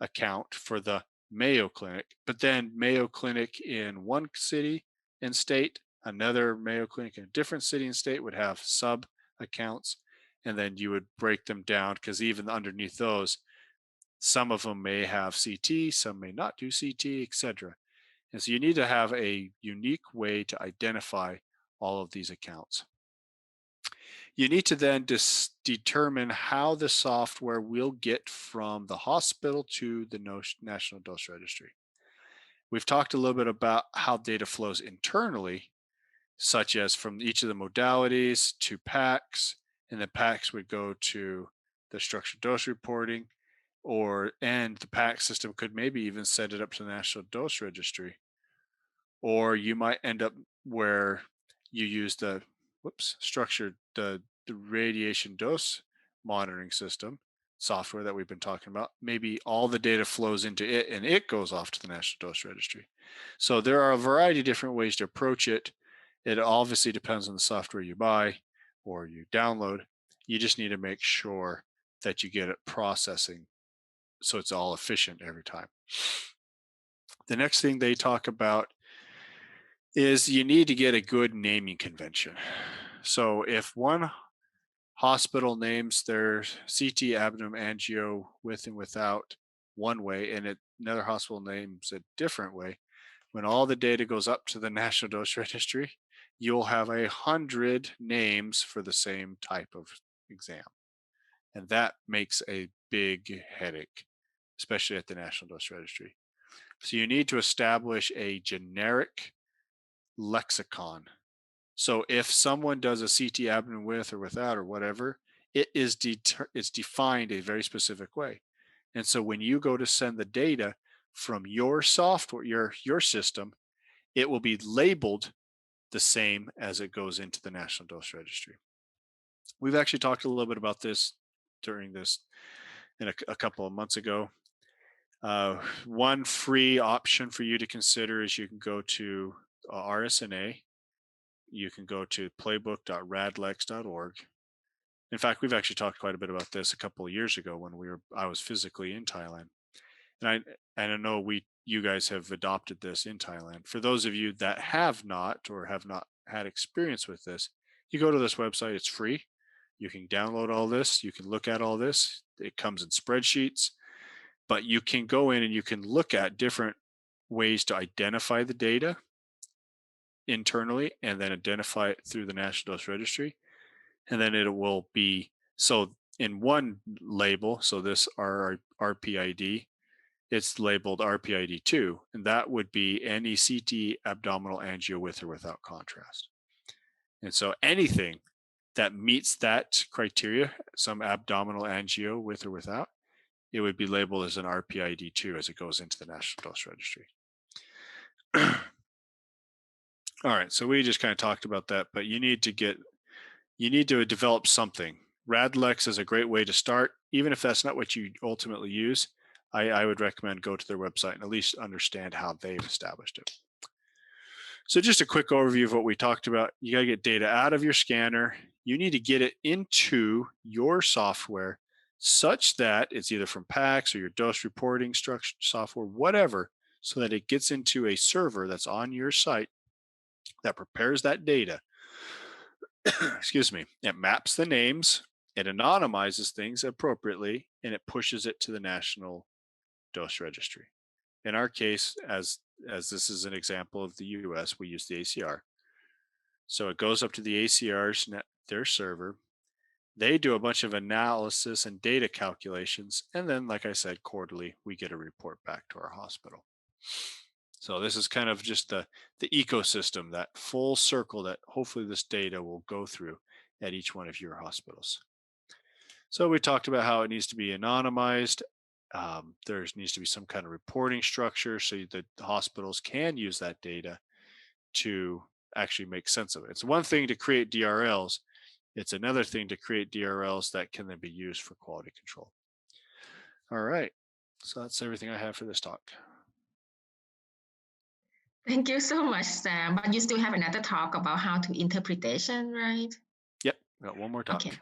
Speaker 1: account for the Mayo Clinic, but then Mayo Clinic in one city and state Another Mayo Clinic in a different city and state would have sub accounts, and then you would break them down because even underneath those, some of them may have CT, some may not do CT, etc. And so you need to have a unique way to identify all of these accounts. You need to then determine how the software will get from the hospital to the National Dose Registry. We've talked a little bit about how data flows internally, such as from each of the modalities to PACS, and the PACS would go to the structured dose reporting, and the PACS system could maybe even set it up to the National Dose Registry. Or you might end up where you use the radiation dose monitoring system software that we've been talking about. Maybe all the data flows into it and it goes off to the National Dose Registry. So there are a variety of different ways to approach it. It obviously depends on the software you buy or you download. You just need to make sure that you get it processing so it's all efficient every time. The next thing they talk about is you need to get a good naming convention. So if one hospital names their CT abdomen angio with and without one way, and another hospital names it different way, when all the data goes up to the National Dose Registry, you'll have 100 names for the same type of exam. And that makes a big headache, especially at the National Dose Registry. So you need to establish a generic lexicon. So if someone does a CT abdomen with or without or whatever, it's defined a very specific way. And so when you go to send the data from your software, your system, it will be labeled the same as it goes into the National Dose Registry. We've actually talked a little bit about this during this in a couple of months ago. One free option for you to consider is you can go to RSNA. You can go to playbook.radlex.org. In fact, we've actually talked quite a bit about this a couple of years ago when I was physically in Thailand. And I know you guys have adopted this in Thailand. For those of you that have not or have not had experience with this, you go to this website, it's free. You can download all this, you can look at all this. It comes in spreadsheets, but you can go in and you can look at different ways to identify the data internally and then identify it through the National Dose Registry. And then it will be, so in one label, so this RPID, it's labeled RPID2, and that would be any CT abdominal angio with or without contrast. And so anything that meets that criteria, some abdominal angio with or without, it would be labeled as an RPID2 as it goes into the National Dose Registry. All right, so we just kind of talked about that, but you need to develop something. Radlex is a great way to start. Even if that's not what you ultimately use, I would recommend go to their website and at least understand how they've established it. So just a quick overview of what we talked about. You got to get data out of your scanner. You need to get it into your software such that it's either from PACS or your dose reporting structure software, whatever, so that it gets into a server that's on your site that prepares that data. Excuse me. It maps the names, it anonymizes things appropriately, and it pushes it to the National Dose Registry. In our case, as this is an example of the US, we use the ACR. So it goes up to the ACR's their server. They do a bunch of analysis and data calculations, and then, like I said, quarterly we get a report back to our hospital. So this is kind of just the ecosystem, that full circle that hopefully this data will go through at each one of your hospitals. So we talked about how it needs to be anonymized. There needs to be some kind of reporting structure so that the hospitals can use that data to actually make sense of it. It's one thing to create DRLs. It's another thing to create DRLs that can then be used for quality control. All right. So that's everything I have for this talk.
Speaker 2: Thank you so much, Sam. But you still have another talk about how to interpretation, right?
Speaker 1: Yep. Got one more talk.
Speaker 2: Okay.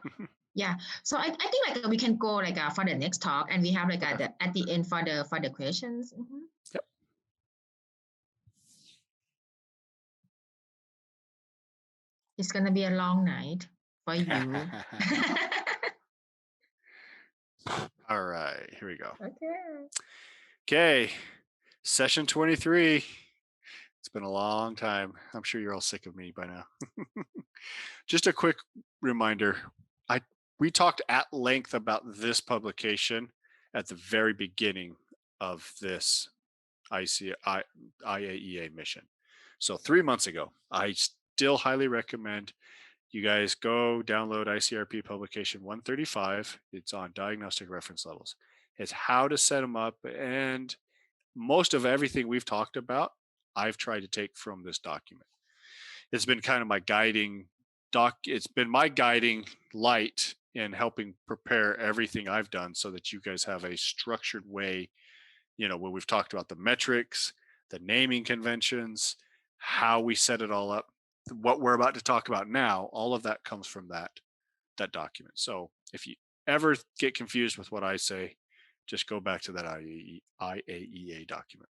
Speaker 2: Yeah. So I think like we can go like for the next talk, and we have like at the end for the questions. Mm-hmm.
Speaker 1: Yep.
Speaker 2: It's gonna be a long night for you.
Speaker 1: All right, here we go.
Speaker 2: Okay.
Speaker 1: Okay, session 23. It's been a long time. I'm sure you're all sick of me by now. Just a quick reminder. I We talked at length about this publication at the very beginning of this IAEA mission. So 3 months ago, I still highly recommend you guys go download ICRP publication 135. It's on diagnostic reference levels. It's how to set them up, and most of everything we've talked about, I've tried to take from this document. It's been kind of my guiding it's been my guiding light in helping prepare everything I've done so that you guys have a structured way, when we've talked about the metrics, the naming conventions, how we set it all up, what we're about to talk about now, all of that comes from that document. So if you ever get confused with what I say, just go back to that IAEA document.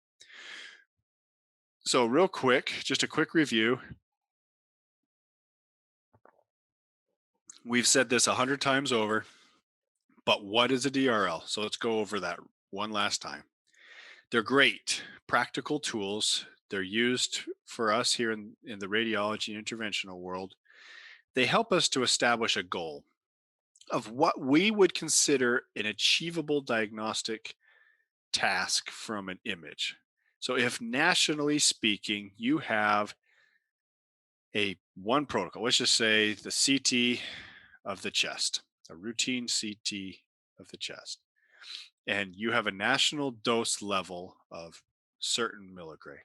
Speaker 1: So real quick, just a quick review. We've said this 100 times over, but what is a DRL? So let's go over that one last time. They're great practical tools. They're used for us here in the radiology and interventional world. They help us to establish a goal of what we would consider an achievable diagnostic task from an image. So if nationally speaking, you have a one protocol, let's just say the CT of the chest, a routine CT of the chest, and you have a national dose level of certain milligray.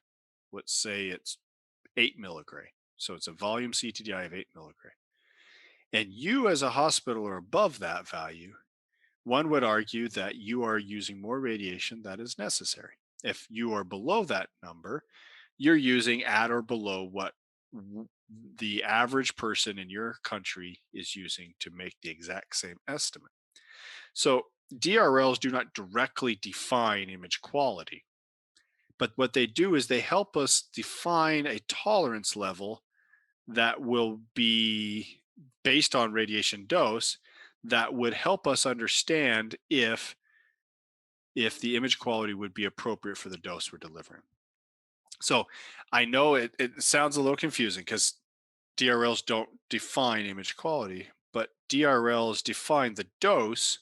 Speaker 1: Let's say it's 8 milligray. So it's a volume CTDI of 8 milligray. And you as a hospital are above that value, one would argue that you are using more radiation than is necessary. If you are below that number, you're using at or below what the average person in your country is using to make the exact same estimate. So DRLs do not directly define image quality, but what they do is they help us define a tolerance level that will be based on radiation dose that would help us understand if the image quality would be appropriate for the dose we're delivering. So I know it sounds a little confusing because DRLs don't define image quality, but DRLs define the dose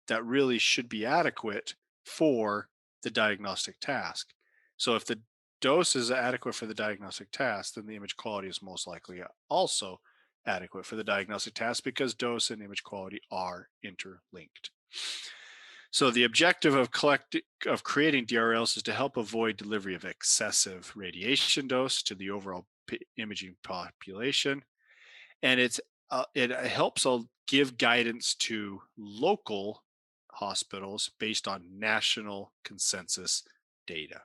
Speaker 1: that really should be adequate for the diagnostic task. So if the dose is adequate for the diagnostic task, then the image quality is most likely also adequate for the diagnostic task because dose and image quality are interlinked. So the objective of creating DRLs is to help avoid delivery of excessive radiation dose to the overall imaging population, and it helps give guidance to local hospitals based on national consensus data.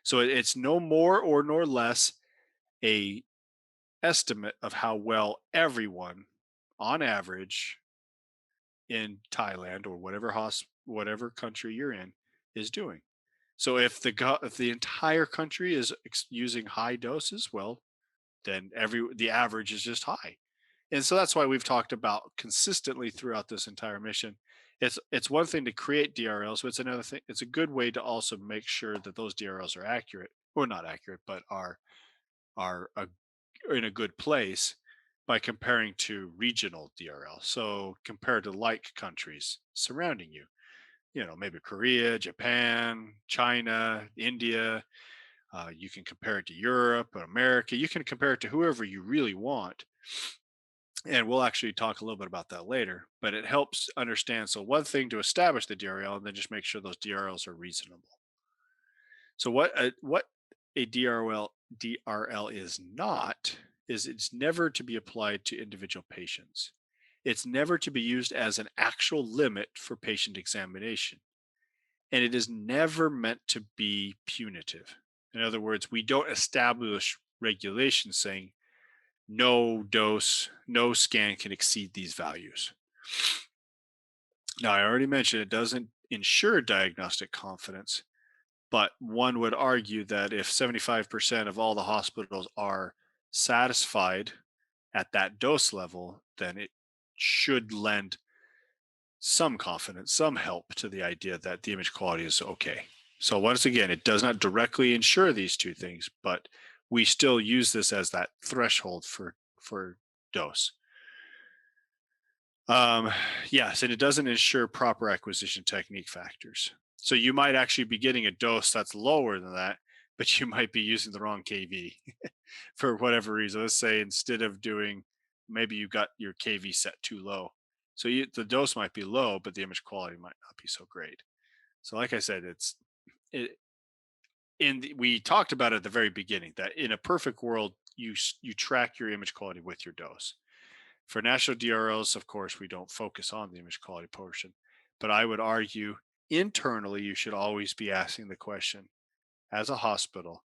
Speaker 1: So it's no more or nor less a estimate of how well everyone on average in Thailand or whatever country you're in is doing. So if the entire country is using high doses, well, then the average is just high. And so that's why we've talked about consistently throughout this entire mission. It's one thing to create DRLs, but it's another thing. It's a good way to also make sure that those DRLs are accurate, or not accurate, but are in a good place by comparing to regional DRL. So compared to like countries surrounding you, maybe Korea, Japan, China, India. You can compare it to Europe, America. You can compare it to whoever you really want. And we'll actually talk a little bit about that later, but it helps understand. So one thing to establish the DRL and then just make sure those DRLs are reasonable. So what a DRL is not is it's never to be applied to individual patients. It's never to be used as an actual limit for patient examination. And it is never meant to be punitive. In other words, we don't establish regulations saying no dose, no scan can exceed these values. Now, I already mentioned it doesn't ensure diagnostic confidence, but one would argue that if 75% of all the hospitals are satisfied at that dose level, then it should lend some confidence, some help to the idea that the image quality is okay. So once again, it does not directly ensure these two things, but we still use this as that threshold for dose. Um, yes, and it doesn't ensure proper acquisition technique factors. So you might actually be getting a dose that's lower than that, but you might be using the wrong KV for whatever reason. Let's say instead of doing, maybe you got your KV set too low. So the dose might be low, but the image quality might not be so great. So, like I said, it, we talked about at the very beginning that in a perfect world, you track your image quality with your dose. For national DRLs, of course, we don't focus on the image quality portion, but I would argue internally you should always be asking the question, as a hospital,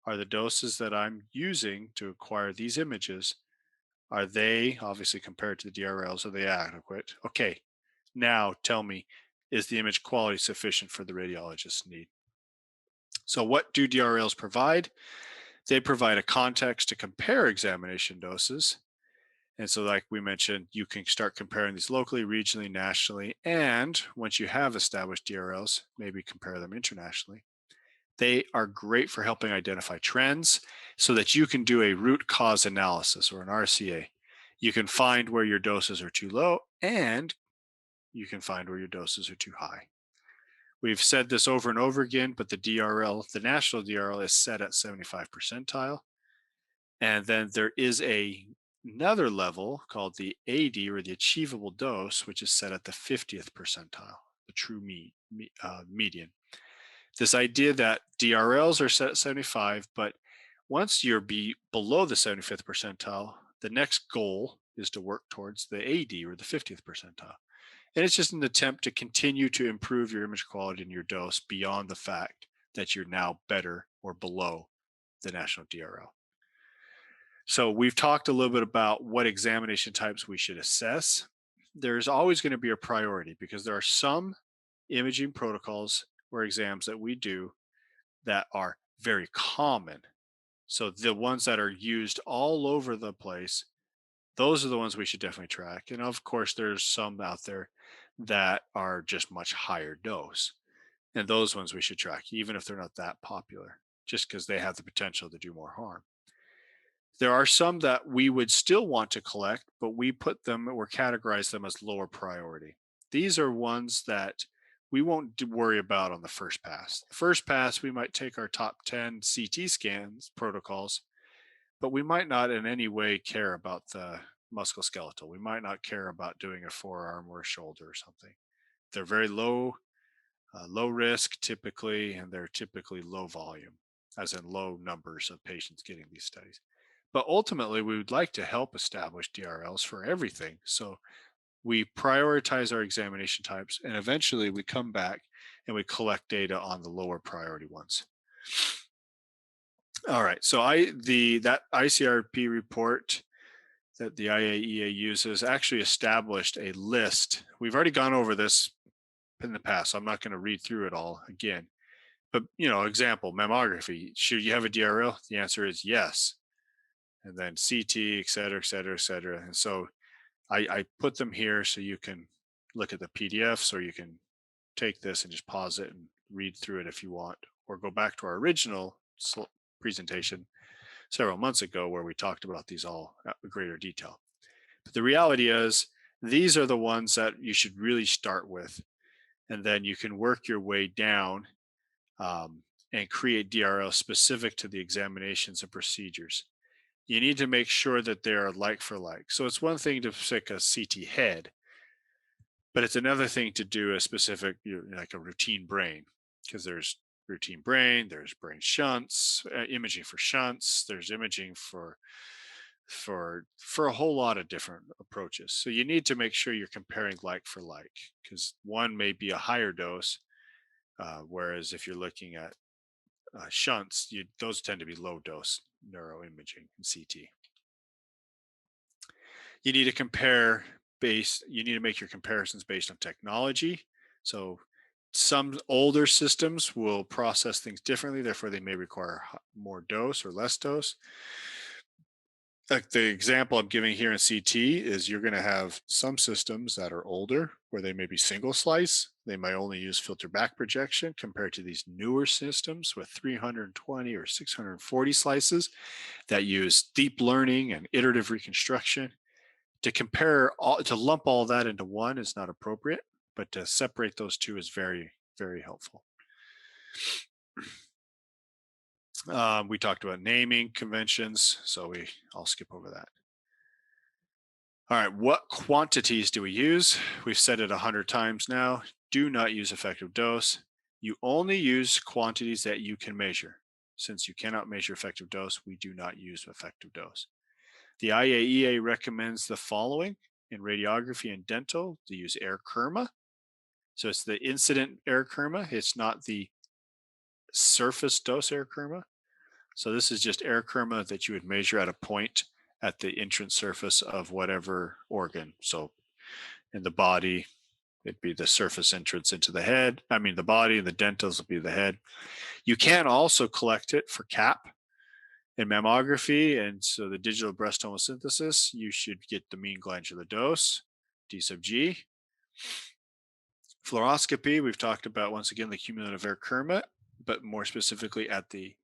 Speaker 1: are the doses that I'm using to acquire these images, are they obviously compared to the DRLs, are they adequate? Okay, now tell me, is the image quality sufficient for the radiologist's need? So what do DRLs provide? They provide a context to compare examination doses. And so, like we mentioned, you can start comparing these locally, regionally, nationally, and once you have established DRLs, maybe compare them internationally. They are great for helping identify trends so that you can do a root cause analysis or an RCA. You can find where your doses are too low and you can find where your doses are too high. We've said this over and over again, but the DRL, the national DRL, is set at 75 percentile. And then there is another level called the AD, or the achievable dose, which is set at the 50th percentile, the true median. This idea that DRLs are set at 75, but once you're below the 75th percentile, the next goal is to work towards the AD, or the 50th percentile. And it's just an attempt to continue to improve your image quality and your dose beyond the fact that you're now better or below the national DRL. So we've talked a little bit about what examination types we should assess. There's always going to be a priority because there are some imaging protocols or exams that we do that are very common. So the ones that are used all over the place, those are the ones we should definitely track. And of course, there's some out there that are just much higher dose. And those ones we should track, even if they're not that popular, just because they have the potential to do more harm. There are some that we would still want to collect, but we put them or categorize them as lower priority. These are ones that we won't worry about on the first pass. The first pass, we might take our top 10 CT scans protocols, but we might not in any way care about the musculoskeletal. We might not care about doing a forearm or a shoulder or something. They're very low risk typically, and they're typically low volume, as in low numbers of patients getting these studies. But ultimately, we would like to help establish DRLs for everything. So we prioritize our examination types, and eventually we come back and we collect data on the lower priority ones. All right, so that ICRP report that the IAEA uses actually established a list. We've already gone over this in the past, so I'm not going to read through it all again. But example, mammography. Should you have a DRL? The answer is yes. And then CT, et cetera, et cetera, et cetera. And so I put them here so you can look at the PDFs, or you can take this and just pause it and read through it if you want, or go back to our original presentation several months ago where we talked about these all at greater detail. But the reality is these are the ones that you should really start with, and then you can work your way down and create DRL specific to the examinations and procedures. You need to make sure that they are like for like. So it's one thing to pick a CT head, but it's another thing to do a specific, like a routine brain, because there's routine brain, there's brain shunts, imaging for shunts, there's imaging for a whole lot of different approaches. So you need to make sure you're comparing like for like, because one may be a higher dose, whereas if you're looking at shunts, those tend to be low dose neuroimaging and CT. You need to you need to make your comparisons based on technology. So some older systems will process things differently, therefore they may require more dose or less dose. like the example I'm giving here in CT is you're going to have some systems that are older where they may be single slice. They might only use filter back projection compared to these newer systems with 320 or 640 slices that use deep learning and iterative reconstruction. To compare all, to lump all that into one is not appropriate, but to separate those two is very, very helpful. We talked about naming conventions, so I'll skip over that. All right, what quantities do we use? We've said it 100 times now. Do not use effective dose. You only use quantities that you can measure. Since you cannot measure effective dose, we do not use effective dose. The IAEA recommends the following in radiography and dental to use air kerma. So it's the incident air kerma. It's not the surface dose air kerma. So this is just air kerma that you would measure at a point at the entrance surface of whatever organ. So in the body, it'd be the surface entrance into the head. I mean, the body, and the dentals will be the head. You can also collect it for CAP in mammography. And so the digital breast tomosynthesis, you should get the mean glandular dose, D sub G. Fluoroscopy, we've talked about once again the cumulative air kerma, but more specifically at the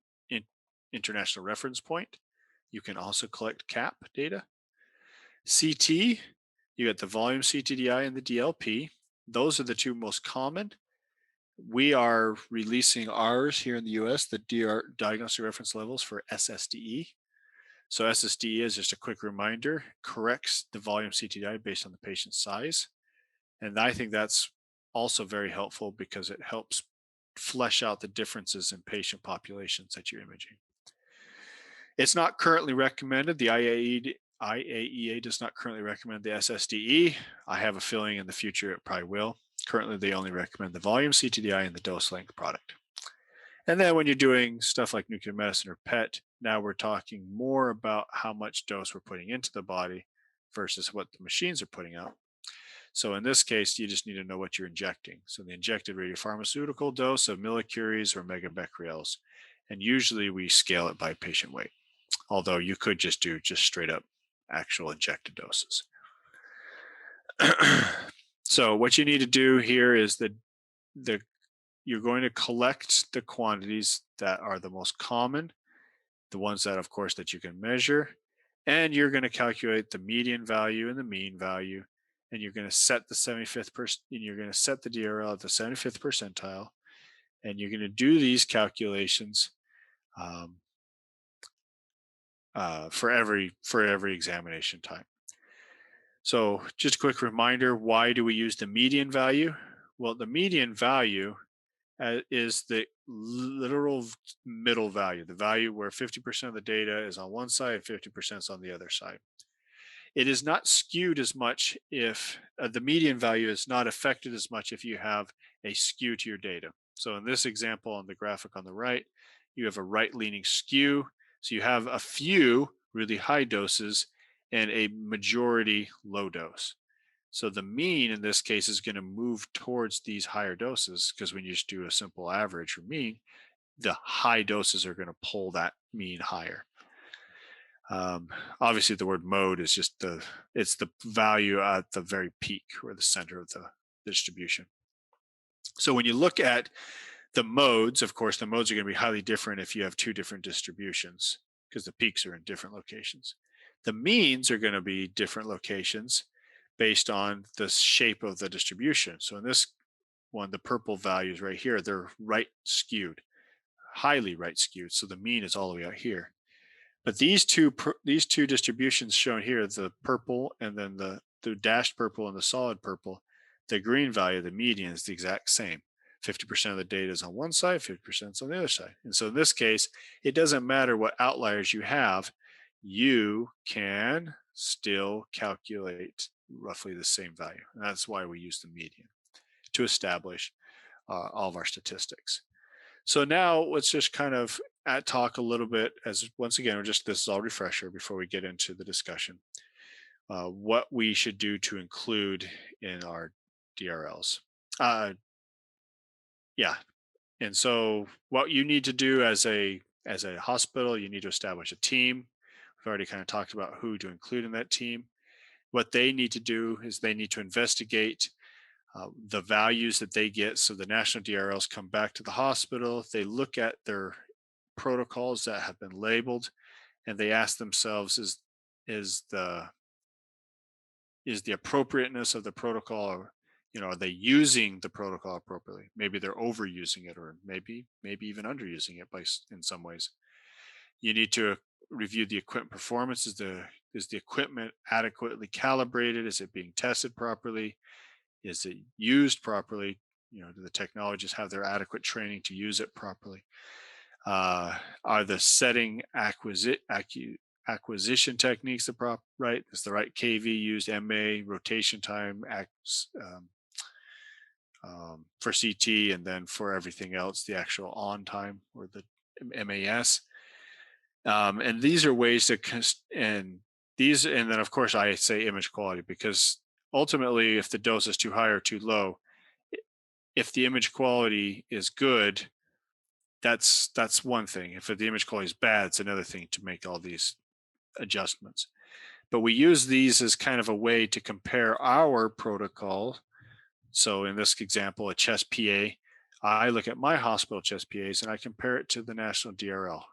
Speaker 1: international reference point. You can also collect CAP data. CT, you got the volume CTDI and the DLP. Those are the two most common. We are releasing ours here in the US, the diagnostic reference levels for SSDE. So SSDE is just a quick reminder, corrects the volume CTDI based on the patient's size. And I think that's also very helpful because it helps flesh out the differences in patient populations that you're imaging. It's not currently recommended. The IAEA does not currently recommend the SSDE. I have a feeling in the future it probably will. Currently, they only recommend the volume CTDI and the dose length product. And then when you're doing stuff like nuclear medicine or PET, now we're talking more about how much dose we're putting into the body versus what the machines are putting out. So in this case, you just need to know what you're injecting. So the injected radiopharmaceutical dose of millicuries or megabecquerels. And usually we scale it by patient weight, although you could just do just straight up actual injected doses. So what you need to do here is that you're going to collect the quantities that are the most common, the ones that, of course, that you can measure, and you're going to calculate the median value and the mean value, and you're going to set the 75th and you're going to set the DRL at the 75th percentile, and you're going to do these calculations for every examination time. So just a quick reminder, why do we use the median value? Well, the median value is the literal middle value, the value where 50% of the data is on one side, 50% is on the other side. It is not skewed as much if the median value is not affected as much if you have a skew to your data. So in this example on the graphic on the right, you have a right-leaning skew. So you have a few really high doses and a majority low dose. So the mean in this case is going to move towards these higher doses because when you just do a simple average or mean, the high doses are going to pull that mean higher. Obviously, the word mode is just it's the value at the very peak or the center of the distribution. So when you look at the modes, of course, the modes are going to be highly different if you have two different distributions because the peaks are in different locations. The means are going to be different locations based on the shape of the distribution. So in this one, the purple values right here, they're right skewed, highly right skewed. So the mean is all the way out here. But these two distributions shown here, the purple and then the dashed purple and the solid purple, the green value, the median is the exact same. 50% of the data is on one side, 50% is on the other side. And so in this case, it doesn't matter what outliers you have, you can still calculate roughly the same value. And that's why we use the median to establish all of our statistics. So now let's just kind of talk a little bit as once again, this is all refresher before we get into the discussion, what we should do to include in our DRLs. Yeah. And so what you need to do as a hospital, you need to establish a team. We've already kind of talked about who to include in that team. What they need to do is they need to investigate the values that they get. So the national DRLs come back to the hospital, they look at their protocols that have been labeled, and they ask themselves, is the is the appropriateness of the protocol, or are they using the protocol appropriately? Maybe they're overusing it, or maybe even underusing it in some ways. You need to review the equipment performance. Is the equipment adequately calibrated? Is it being tested properly? Is it used properly? Do the technologists have their adequate training to use it properly? Are the setting acquisition techniques right? Is the right KV used, MA, rotation time, for CT, and then for everything else, the actual on time, or the MAS? And these are ways to, and then of course I say image quality, because ultimately if the dose is too high or too low, if the image quality is good, that's one thing. If the image quality is bad, it's another thing to make all these adjustments. But we use these as kind of a way to compare our protocol. So in this example, a chest PA, I look at my hospital chest PAs and I compare it to the national DRL.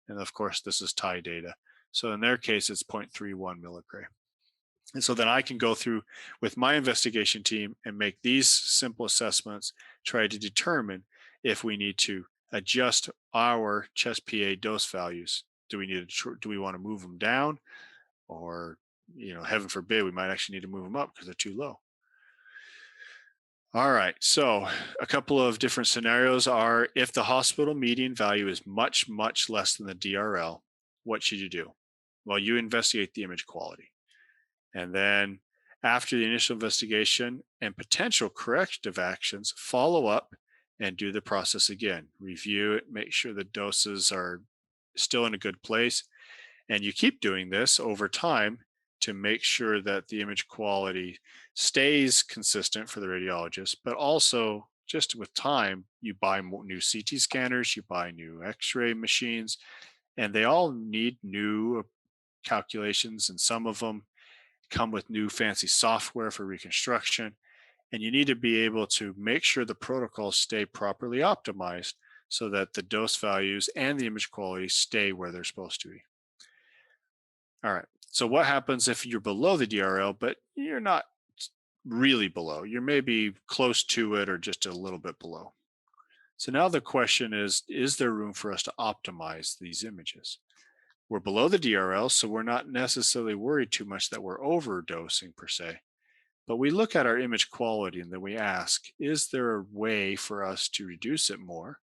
Speaker 1: And of course, this is Thai data. So in their case, it's 0.31 milligray. And so then I can go through with my investigation team and make these simple assessments, try to determine if we need to adjust our chest PA dose values. Do we want to move them down, or heaven forbid, we might actually need to move them up because they're too low. All right, so a couple of different scenarios are, if the hospital median value is much, much less than the DRL, what should you do? Well, you investigate the image quality. And then after the initial investigation and potential corrective actions, follow up and do the process again. Review it, make sure the doses are still in a good place. And you keep doing this over time to make sure that the image quality stays consistent for the radiologist, but also just with time, you buy new CT scanners, you buy new X-ray machines, and they all need new calculations, and some of them come with new fancy software for reconstruction. And you need to be able to make sure the protocols stay properly optimized so that the dose values and the image quality stay where they're supposed to be. All right, so what happens if you're below the DRL, but you're not really below? You're maybe close to it or just a little bit below. So now the question is there room for us to optimize these images? We're below the DRL, so we're not necessarily worried too much that we're overdosing per se. But we look at our image quality and then we ask, is there a way for us to reduce it more?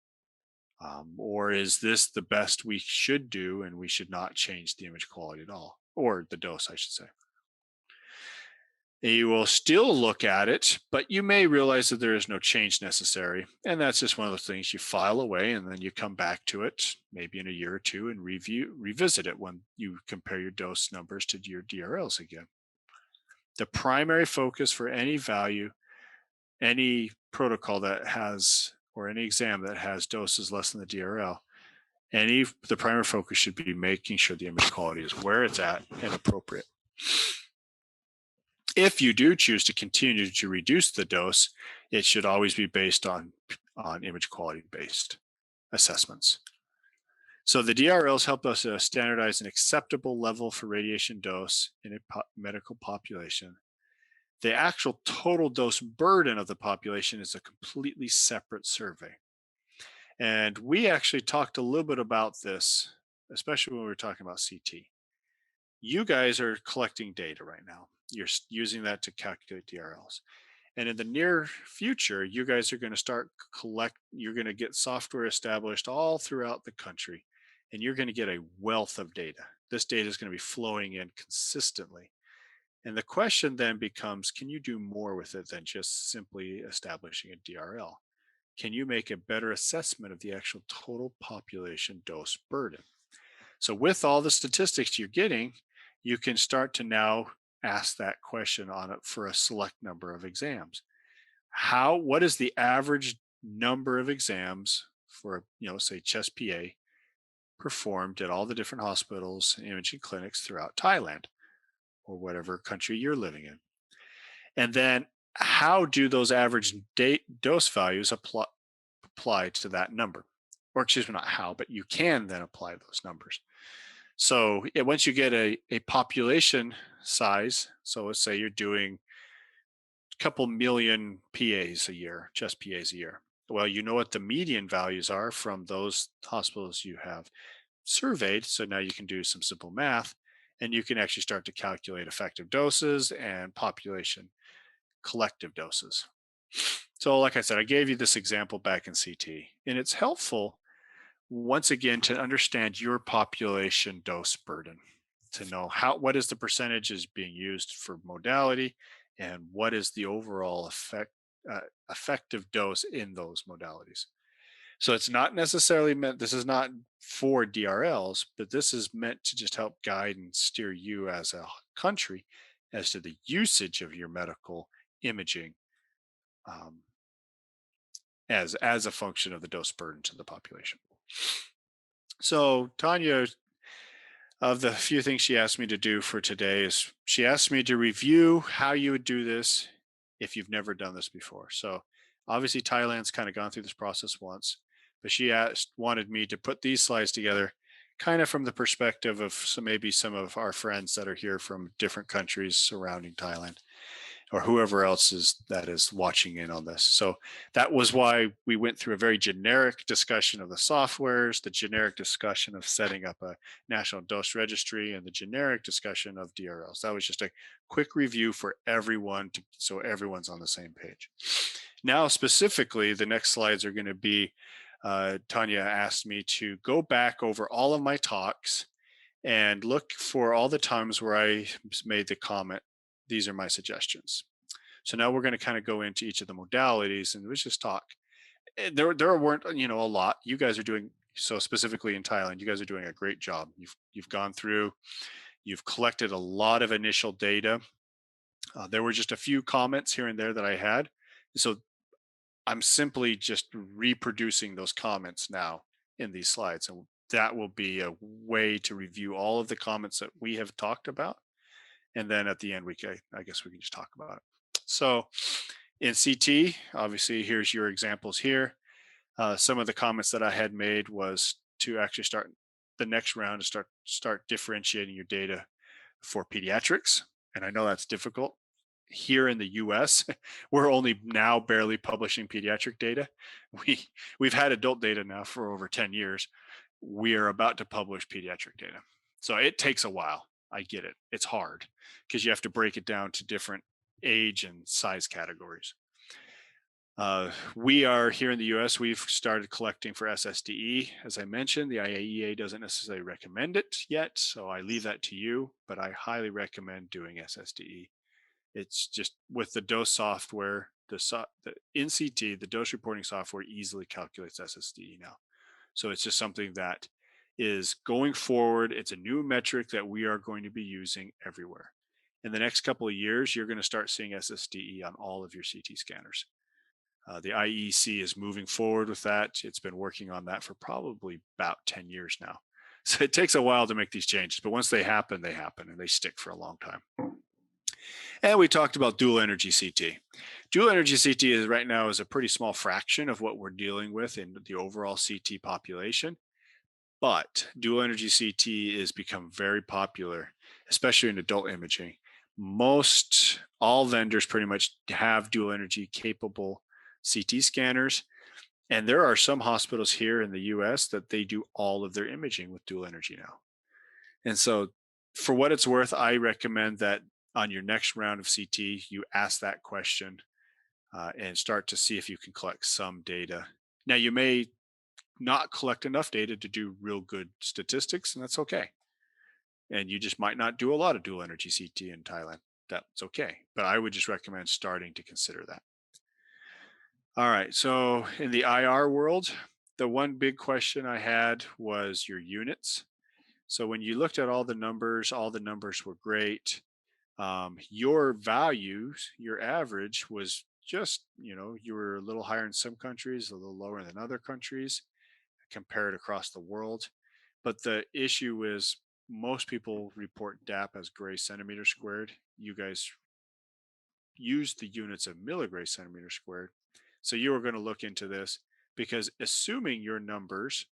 Speaker 1: Or is this the best we should do and we should not change the image quality at all? Or the dose, I should say. You will still look at it, but you may realize that there is no change necessary. And that's just one of those things you file away, and then you come back to it maybe in a year or two and revisit it when you compare your dose numbers to your DRLs again. The primary focus for any value, any protocol that has, or any exam that has doses less than the DRL, the primary focus should be making sure the image quality is where it's at and appropriate. If you do choose to continue to reduce the dose, it should always be based on image quality based assessments. So the DRLs help us standardize an acceptable level for radiation dose in a medical population. The actual total dose burden of the population is a completely separate survey. And we actually talked a little bit about this, especially when we were talking about CT. You guys are collecting data right now. You're using that to calculate DRLs. And in the near future, you guys are going to you're going to get software established all throughout the country, and you're going to get a wealth of data. This data is going to be flowing in consistently. And the question then becomes, can you do more with it than just simply establishing a DRL? Can you make a better assessment of the actual total population dose burden? So with all the statistics you're getting, you can start to now ask that question on it for a select number of exams. What is the average number of exams for, say, chest PA performed at all the different hospitals and imaging clinics throughout Thailand or whatever country you're living in. And then how do those average dose values apply to that number? Or excuse me, not how, but you can then apply those numbers. So once you get a population size, so let's say you're doing a couple million PAs a year, just PAs a year. Well, you know what the median values are from those hospitals you have surveyed. So now you can do some simple math and you can actually start to calculate effective doses and population collective doses. So, like I said, I gave you this example back in CT, and it's helpful once again to understand your population dose burden, to know what is the percentage is being used for modality and what is the overall effective dose in those modalities. So it's not necessarily meant, this is not for DRLs, but this is meant to just help guide and steer you as a country as to the usage of your medical imaging, um, as a function of the dose burden to the population. So Tanya, of the few things she asked me to do for today, is she asked me to review how you would do this if you've never done this before. So obviously Thailand's kind of gone through this process once, but she wanted me to put these slides together kind of from the perspective of maybe some of our friends that are here from different countries surrounding Thailand, or whoever else is watching in on this. So that was why we went through a very generic discussion of the softwares, the generic discussion of setting up a national dose registry, and the generic discussion of DRLs. That was just a quick review for everyone so everyone's on the same page. Now, specifically, the next slides are going to be, Tanya asked me to go back over all of my talks and look for all the times where I made the comment, these are my suggestions. So now we're going to kind of go into each of the modalities and let's just talk. There weren't, a lot. You guys are doing, so specifically in Thailand, you guys are doing a great job. You've gone through, you've collected a lot of initial data. There were just a few comments here and there that I had. So I'm simply just reproducing those comments now in these slides. And that will be a way to review all of the comments that we have talked about. And then at the end, I guess we can just talk about it. So in CT, obviously, here's your examples here. Some of the comments that I had made was to actually start the next round to start differentiating your data for pediatrics. And I know that's difficult. Here in the US, we're only now barely publishing pediatric data. We've had adult data now for over 10 years. We are about to publish pediatric data. So it takes a while. I get it. It's hard because you have to break it down to different age and size categories. We are here in the US, we've started collecting for SSDE. As I mentioned, the IAEA doesn't necessarily recommend it yet, so I leave that to you, but I highly recommend doing SSDE. It's just with the dose software, the in CT, the dose reporting software easily calculates SSDE now. So it's just something that is going forward. It's a new metric that we are going to be using everywhere. In the next couple of years, you're going to start seeing SSDE on all of your CT scanners. The IEC is moving forward with that. It's been working on that for probably about 10 years now. So it takes a while to make these changes, but once they happen, and they stick for a long time. And we talked about dual energy CT. Dual energy CT is right now is a pretty small fraction of what we're dealing with in the overall CT population. But dual energy CT has become very popular, especially in adult imaging. All vendors pretty much have dual energy capable CT scanners. And there are some hospitals here in the US that they do all of their imaging with dual energy now. And so for what it's worth, I recommend that on your next round of CT, you ask that question and start to see if you can collect some data. Now, you may not collect enough data to do real good statistics, and that's okay. And you just might not do a lot of dual energy CT in Thailand. That's okay. But I would just recommend starting to consider that. All right. So in the IR world, the one big question I had was your units. So when you looked at all the numbers were great. Your values, your average was just, you were a little higher in some countries, a little lower than other countries compared across the world. But the issue is most people report DAP as gray centimeter squared. You guys use the units of milligray centimeter squared. So you are going to look into this because assuming your numbers,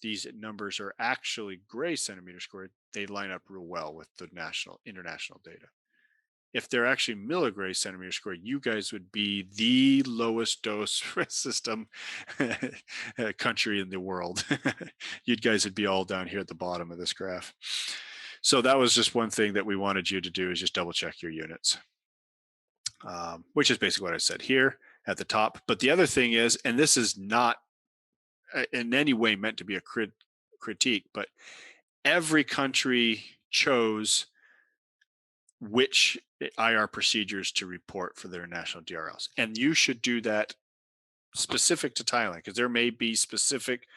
Speaker 1: these numbers are actually gray centimeter squared, they line up real well with the international data. If they're actually milligray centimeter squared, you guys would be the lowest dose system country in the world. You guys would be all down here at the bottom of this graph. So that was just one thing that we wanted you to do, is just double check your units, which is basically what I said here at the top. But the other thing is, and this is not in any way meant to be a critique, but every country chose which IR procedures to report for their national DRLs. And you should do that specific to Thailand, because there may be specific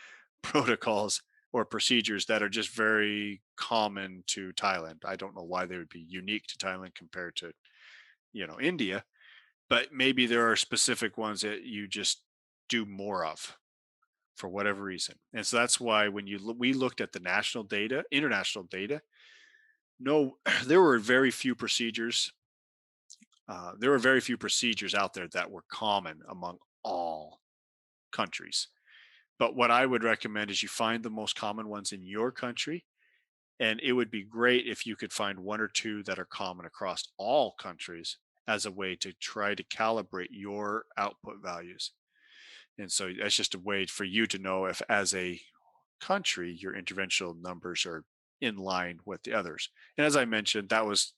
Speaker 1: protocols or procedures that are just very common to Thailand. I don't know why they would be unique to Thailand compared to, India, but maybe there are specific ones that you just do more of for whatever reason. And so that's why when we looked at the national data, international data, no, there were very few procedures. There were very few procedures out there that were common among all countries. But what I would recommend is you find the most common ones in your country. And it would be great if you could find one or two that are common across all countries as a way to try to calibrate your output values. And so that's just a way for you to know if, as a country, your interventional numbers are in line with the others. And as I mentioned, that was,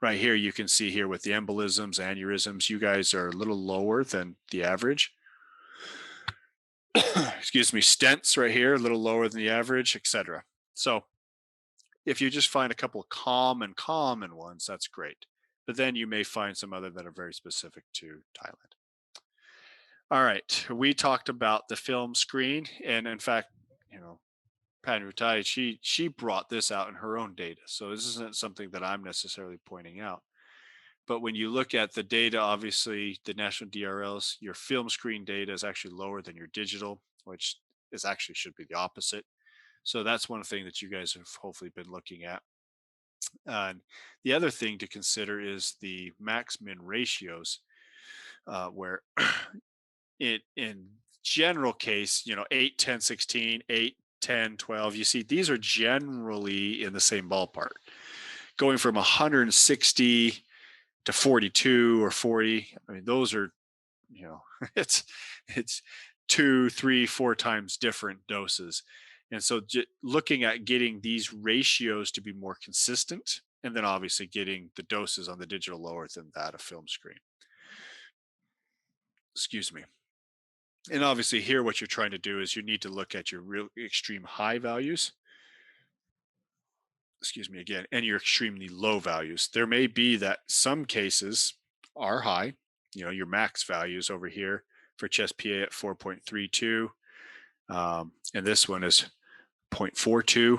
Speaker 1: right here, you can see here with the embolisms, aneurysms, you guys are a little lower than the average. Excuse me, stents right here, a little lower than the average, etc. So if you just find a couple of common ones, that's great. But then you may find some other that are very specific to Thailand. All right, we talked about the film screen, and in fact, Panruethai, she brought this out in her own data. So this isn't something that I'm necessarily pointing out. But when you look at the data, obviously the national DRLs, your film screen data is actually lower than your digital, which is actually should be the opposite. So that's one thing that you guys have hopefully been looking at. And the other thing to consider is the max min ratios, where in general case, 8, 10, 16, 8, 10, 12, you see these are generally in the same ballpark. Going from 160 to 42 or 40, I mean, those are, it's 2, 3, 4 times different doses. And so looking at getting these ratios to be more consistent, and then obviously getting the doses on the digital lower than that of film screen. Excuse me. And obviously here, what you're trying to do is you need to look at your real extreme high values. Excuse me again, and your extremely low values. There may be that some cases are high, your max values over here for chest PA at 4.32. And this one is 0.42.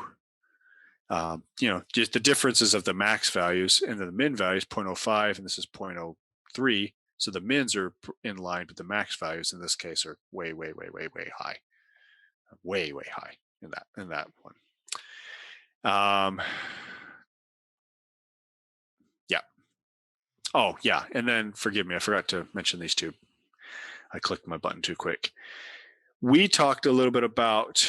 Speaker 1: Just the differences of the max values, and then the min values 0.05, and this is 0.03. So the mins are in line, but the max values in this case are way, way, way, way, way high, way, way high in that one. Yeah. Oh, yeah. And then forgive me, I forgot to mention these two. I clicked my button too quick. We talked a little bit about,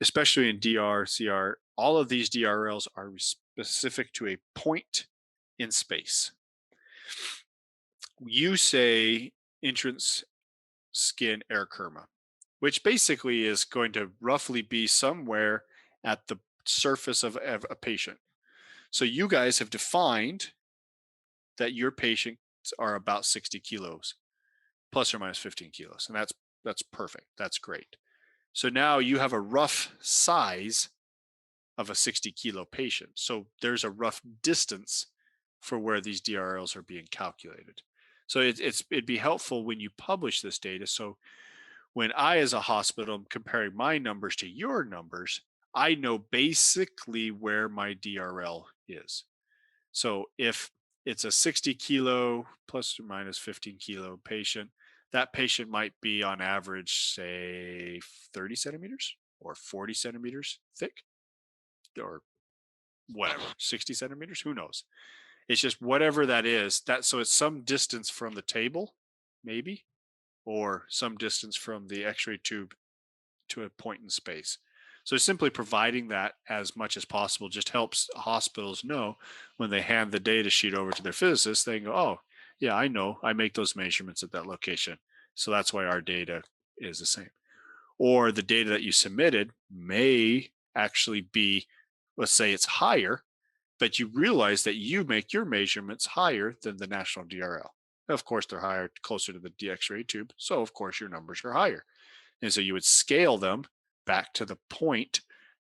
Speaker 1: especially in DR, CR, all of these DRLs are specific to a point in space. You say entrance skin air kerma, which basically is going to roughly be somewhere at the surface of a patient. So you guys have defined that your patients are about 60 kilos, plus or minus 15 kilos. And that's perfect. That's great. So now you have a rough size of a 60 kilo patient. So there's a rough distance for where these DRLs are being calculated. So it'd be helpful when you publish this data. So when I, as a hospital, am comparing my numbers to your numbers, I know basically where my DRL is. So if it's a 60 kilo plus or minus 15 kilo patient, that patient might be on average, say 30 centimeters or 40 centimeters thick or whatever, 60 centimeters, who knows? It's just whatever that is. So it's some distance from the table, maybe, or some distance from the X-ray tube to a point in space. So simply providing that as much as possible just helps hospitals know when they hand the data sheet over to their physicists, they go, oh, yeah, I know. I make those measurements at that location. So that's why our data is the same. Or the data that you submitted may actually be, let's say it's higher, but you realize that you make your measurements higher than the national DRL. Of course, they're higher, closer to the X-ray tube. So of course your numbers are higher. And so you would scale them back to the point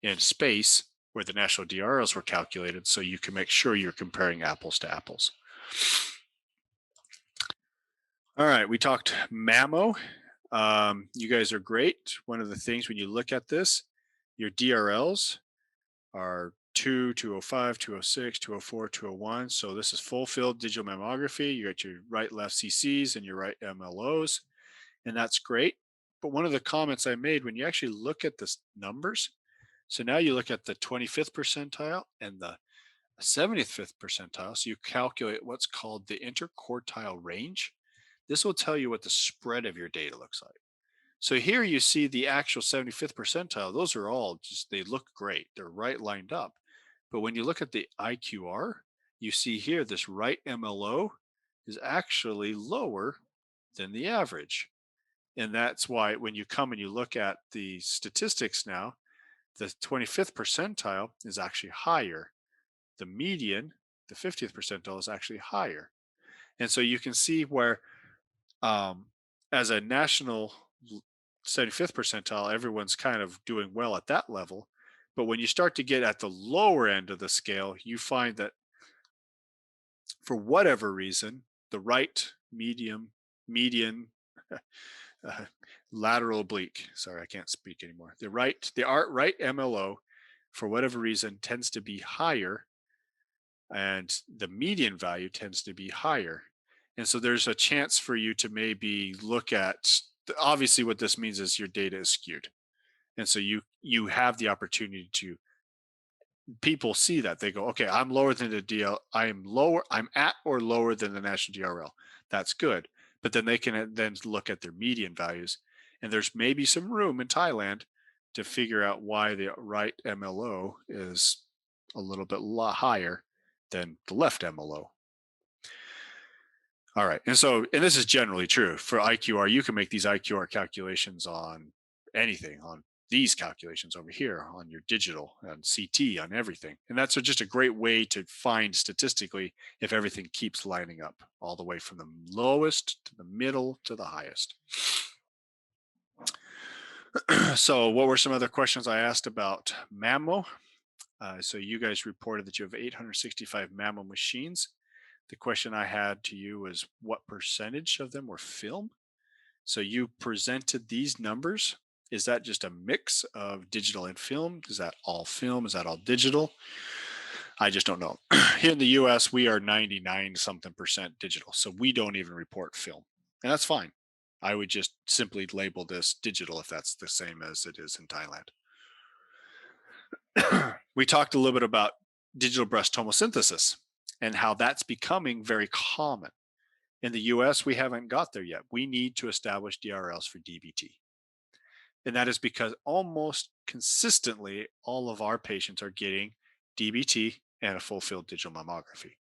Speaker 1: in space where the national DRLs were calculated so you can make sure you're comparing apples to apples. All right, we talked mammo. You guys are great. One of the things when you look at this, your DRLs are 2, 205, 206, 204, 201. So this is full field digital mammography. You got your right left CCs and your right MLOs, and that's great. But one of the comments I made when you actually look at the numbers, so now you look at the 25th percentile and the 75th percentile. So you calculate what's called the interquartile range. This will tell you what the spread of your data looks like. So here you see the actual 75th percentile. Those are all just, they look great. They're right lined up. But when you look at the IQR, you see here this right MLO is actually lower than the average. And that's why when you come and you look at the statistics now, the 25th percentile is actually higher. The median, the 50th percentile, is actually higher. And so you can see where, as a national 75th percentile, everyone's kind of doing well at that level. But when you start to get at the lower end of the scale, you find that for whatever reason, the right, median, uh, lateral oblique. Sorry, I can't speak anymore. The right MLO, for whatever reason, tends to be higher, and the median value tends to be higher. And so there's a chance for you to maybe look at. Obviously, what this means is your data is skewed, and so you have the opportunity to. People see that they go, okay, I'm lower than the DL. I'm at or lower than the national DRL. That's good. But then they can then look at their median values. And there's maybe some room in Thailand to figure out why the right MLO is a little bit higher than the left MLO. All right. And this is generally true for IQR. You can make these IQR calculations on anything, on these calculations over here, on your digital, on CT, on everything. And that's just a great way to find statistically if everything keeps lining up all the way from the lowest to the middle to the highest. So what were some other questions I asked about mammo? So you guys reported that you have 865 mammo machines. The question I had to you was what percentage of them were film? So you presented these numbers. Is that just a mix of digital and film? Is that all film? Is that all digital? I just don't know. Here in the US, we are 99 something percent digital. So we don't even report film. And that's fine. I would just simply label this digital if that's the same as it is in Thailand. We talked a little bit about digital breast tomosynthesis and how that's becoming very common. In the US, we haven't got there yet. We need to establish DRLs for DBT. And that is because almost consistently, all of our patients are getting DBT and a full field digital mammography.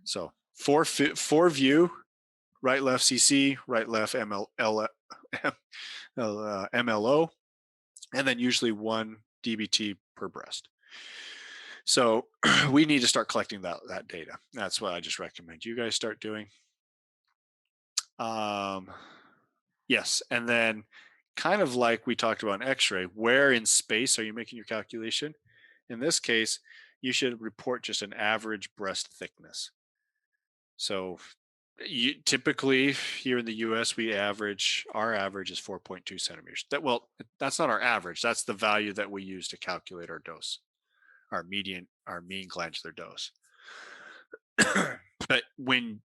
Speaker 1: So four view, right left CC, right left MLO, and then usually one DBT per breast. So we need to start collecting that data. That's what I just recommend you guys start doing. Yes, and then kind of like we talked about in X-ray, where in space are you making your calculation? In this case, you should report just an average breast thickness. So typically here in the US, our average is 4.2 centimeters. That's not our average. That's the value that we use to calculate our dose, our mean glandular dose. But when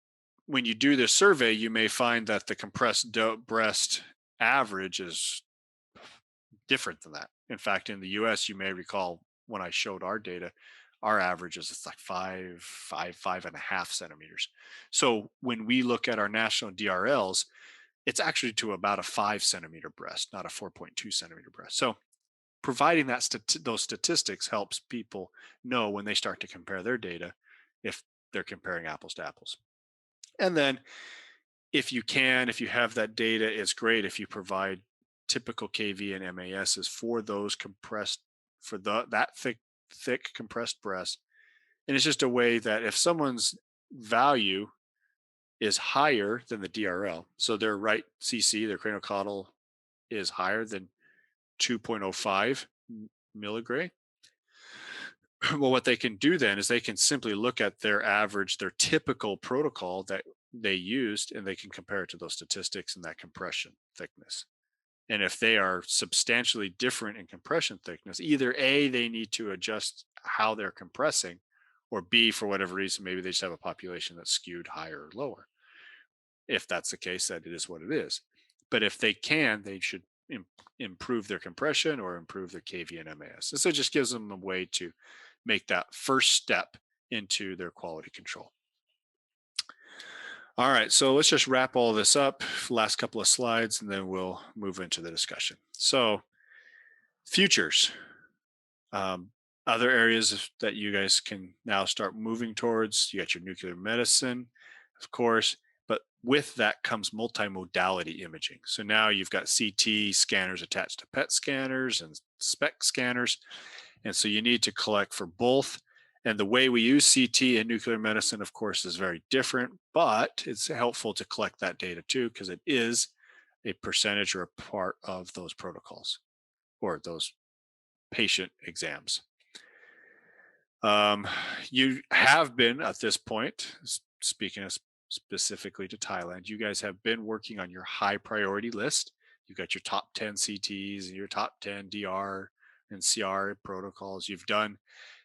Speaker 1: you do this survey, you may find that the compressed breast average is different than that. In fact, in the US, you may recall when I showed our data, our average is it's like 5.5 centimeters. So when we look at our national DRLs, it's actually to about a 5 centimeter breast, not a 4.2 centimeter breast. So providing those statistics helps people know when they start to compare their data if they're comparing apples to apples. And then if you have that data, it's great if you provide typical KV and MASs for those compressed, for that thick compressed breast. And it's just a way that if someone's value is higher than the DRL, so their right CC, their craniocaudal is higher than 2.05 milligray. Well, what they can do then is they can simply look at their average, their typical protocol that they used, and they can compare it to those statistics and that compression thickness. And if they are substantially different in compression thickness, either A, they need to adjust how they're compressing, or B, for whatever reason, maybe they just have a population that's skewed higher or lower. If that's the case, that it is what it is. But if they can, they should improve their compression or improve their KV and MAS. And so it just gives them a way to make that first step into their quality control. All right, so let's just wrap all this up, last couple of slides, and then we'll move into the discussion. So, futures. Um, Other areas that you guys can now start moving towards. You got your nuclear medicine, of course, but with that comes multimodality imaging. So now you've got CT scanners attached to PET scanners and SPECT scanners. And so you need to collect for both. And the way we use CT in nuclear medicine, of course, is very different, but it's helpful to collect that data too, because it is a percentage or a part of those protocols or those patient exams. You have been at this point, speaking of specifically to Thailand, you guys have been working on your high priority list. You've got your top 10 CTs and your top 10 DR and CR protocols. You've done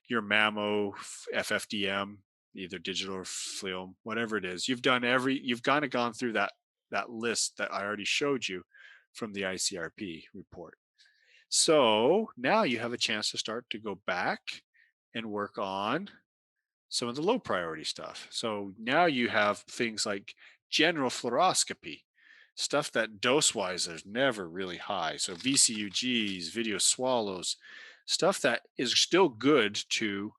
Speaker 1: your mammo, FFDM, either digital or film, whatever it is. You've kind of gone through that list that I already showed you from the ICRP report. So now you have a chance to start to go back and work on some of the low priority stuff. So now you have things like general fluoroscopy, stuff that dose wise is never really high. So VCUGs, video swallows, stuff that is still good to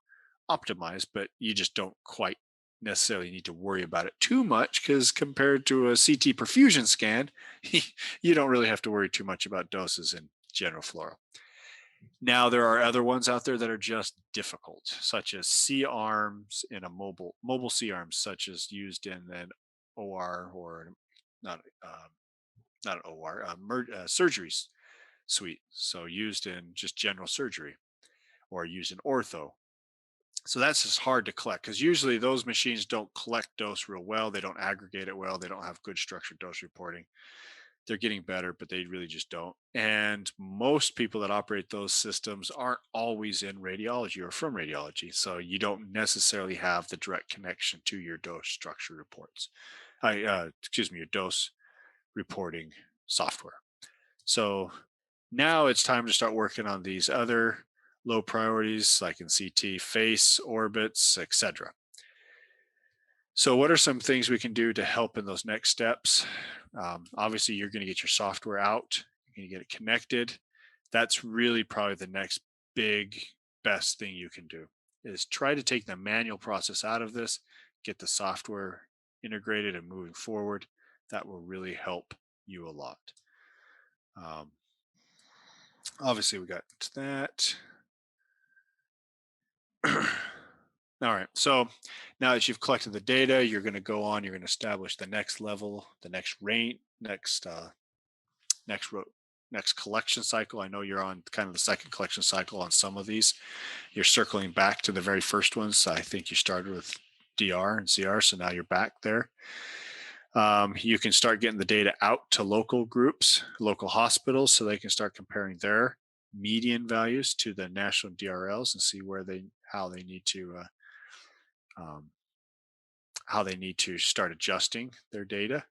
Speaker 1: optimize, but you just don't quite necessarily need to worry about it too much because compared to a CT perfusion scan, you don't really have to worry too much about doses in general fluoro. Now there are other ones out there that are just difficult, such as C arms in a mobile C arms, such as used in an OR or not not an OR surgery suite. So used in just general surgery or used in ortho. So that's just hard to collect because usually those machines don't collect dose real well. They don't aggregate it well. They don't have good structured dose reporting. They're getting better, but they really just don't. And most people that operate those systems aren't always in radiology or from radiology. So you don't necessarily have the direct connection to your dose structure reports. Your dose reporting software. So now it's time to start working on these other low priorities like in CT, face, orbits, etc. So, what are some things we can do to help in those next steps? Obviously, you're going to get your software out, you're going to get it connected. That's really probably the next big, best thing you can do is try to take the manual process out of this, get the software integrated and moving forward. That will really help you a lot. Um, Obviously, we got that. All right. So now that you've collected the data, you're going to go on. You're going to establish the next level, the next rate, next next collection cycle. I know you're on kind of the second collection cycle on some of these. You're circling back to the very first ones. I think you started with DR and CR, so now you're back there. You can start getting the data out to local groups, local hospitals, so they can start comparing their median values to the national DRLs and see how they need to um, how they need to start adjusting their data.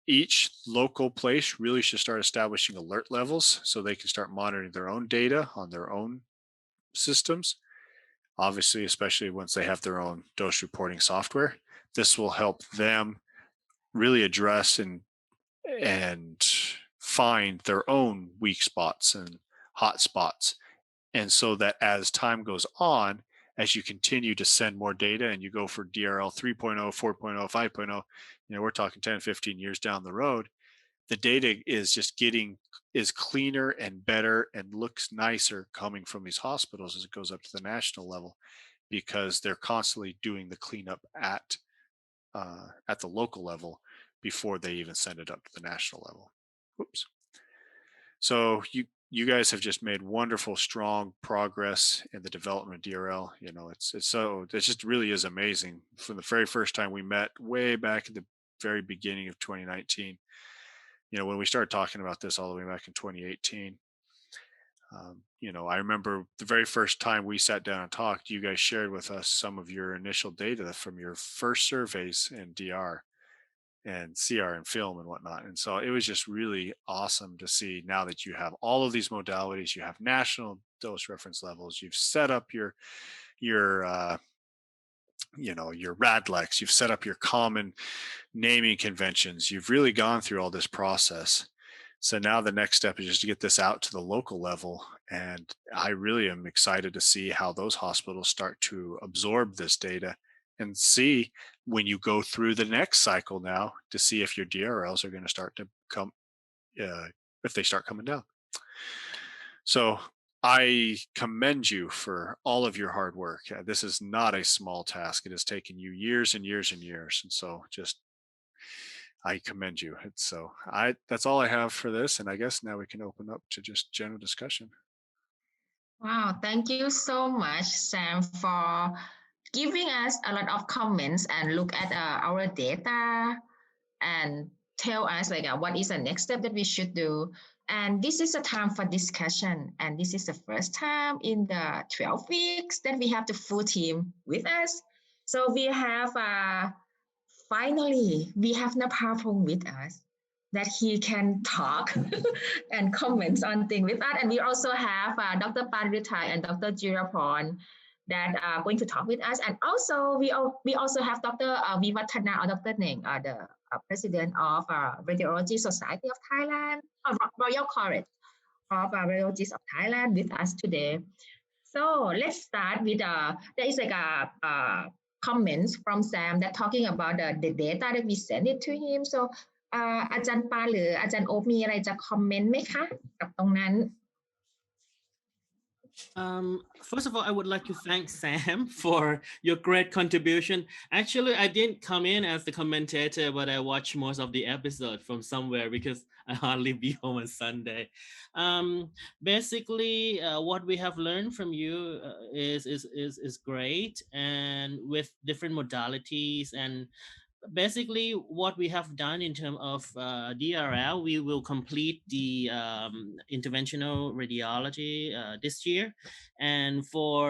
Speaker 1: each local place really should start establishing alert levels so they can start monitoring their own data on their own systems. Obviously, especially once they have their own dose reporting software, this will help them really address and find their own weak spots and hot spots. And so that as time goes on, as you continue to send more data and you go for DRL 3.0, 4.0, 5.0, we're talking 10, 15 years down the road, the data is just getting is cleaner and better and looks nicer coming from these hospitals as it goes up to the national level because they're constantly doing the cleanup at the local level before they even send it up to the national level. Whoops. So you guys have just made wonderful, strong progress in the development of DRL. It just really is amazing. From the very first time we met, way back at the very beginning of 2019, when we started talking about this all the way back in 2018. I remember the very first time we sat down and talked, you guys shared with us some of your initial data from your first surveys in DR and CR and film and whatnot. And so it was just really awesome to see now that you have all of these modalities, you have national dose reference levels, you've set up your your RADLEX, you've set up your common naming conventions, you've really gone through all this process. So now the next step is just to get this out to the local level. And I really am excited to see how those hospitals start to absorb this data and see when you go through the next cycle now to see if your DRLs are going to start to come, if they start coming down. So I commend you for all of your hard work. This is not a small task. It has taken you years and years and years. And so just I commend you. That's all I have for this. And I guess now we can open up to just general discussion.
Speaker 2: Wow, thank you so much, Sam, for giving us a lot of comments and look at our data and tell us what is the next step that we should do. And this is a time for discussion. And this is the first time in the 12 weeks that we have the full team with us. So we have finally we have Naparpong with us that he can talk and comments on things with us. And we also have Dr. Panruethai and Dr. Jiraporn that are going to talk with us. And also we also have Dr. Vivatana or Dr. Neng, the president of Radiology Society of Thailand, Royal College of Radiologists of Thailand with us today. So let's start with there is comments from Sam that talking about the data that we send it to him. So อาจารย์ปาหรืออาจารย์โอ๊คมีอะไรจะคอมเมนต์ไหมคะกับตรงนั้น
Speaker 3: First of all, I would like to thank Sam for your great contribution. Actually, I didn't come in as the commentator, but I watched most of the episode from somewhere because I hardly be home on Sunday. Basically, what we have learned from you is great, and with different modalities and basically what we have done in terms of DRL, we will complete the interventional radiology this year. And for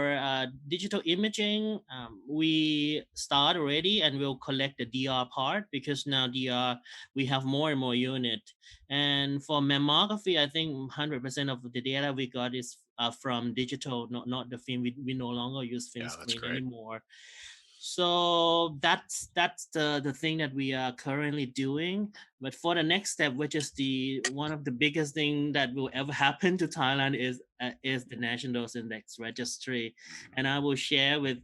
Speaker 3: digital imaging, we start already and we'll collect the DR part because now DR, we have more and more unit. And for mammography, I think 100% of the data we got is from digital, not the film. We no longer use film screen anymore. So that's the thing that we are currently doing. But for the next step, which is the one of the biggest thing that will ever happen to Thailand is the National Index Registry, and I will share with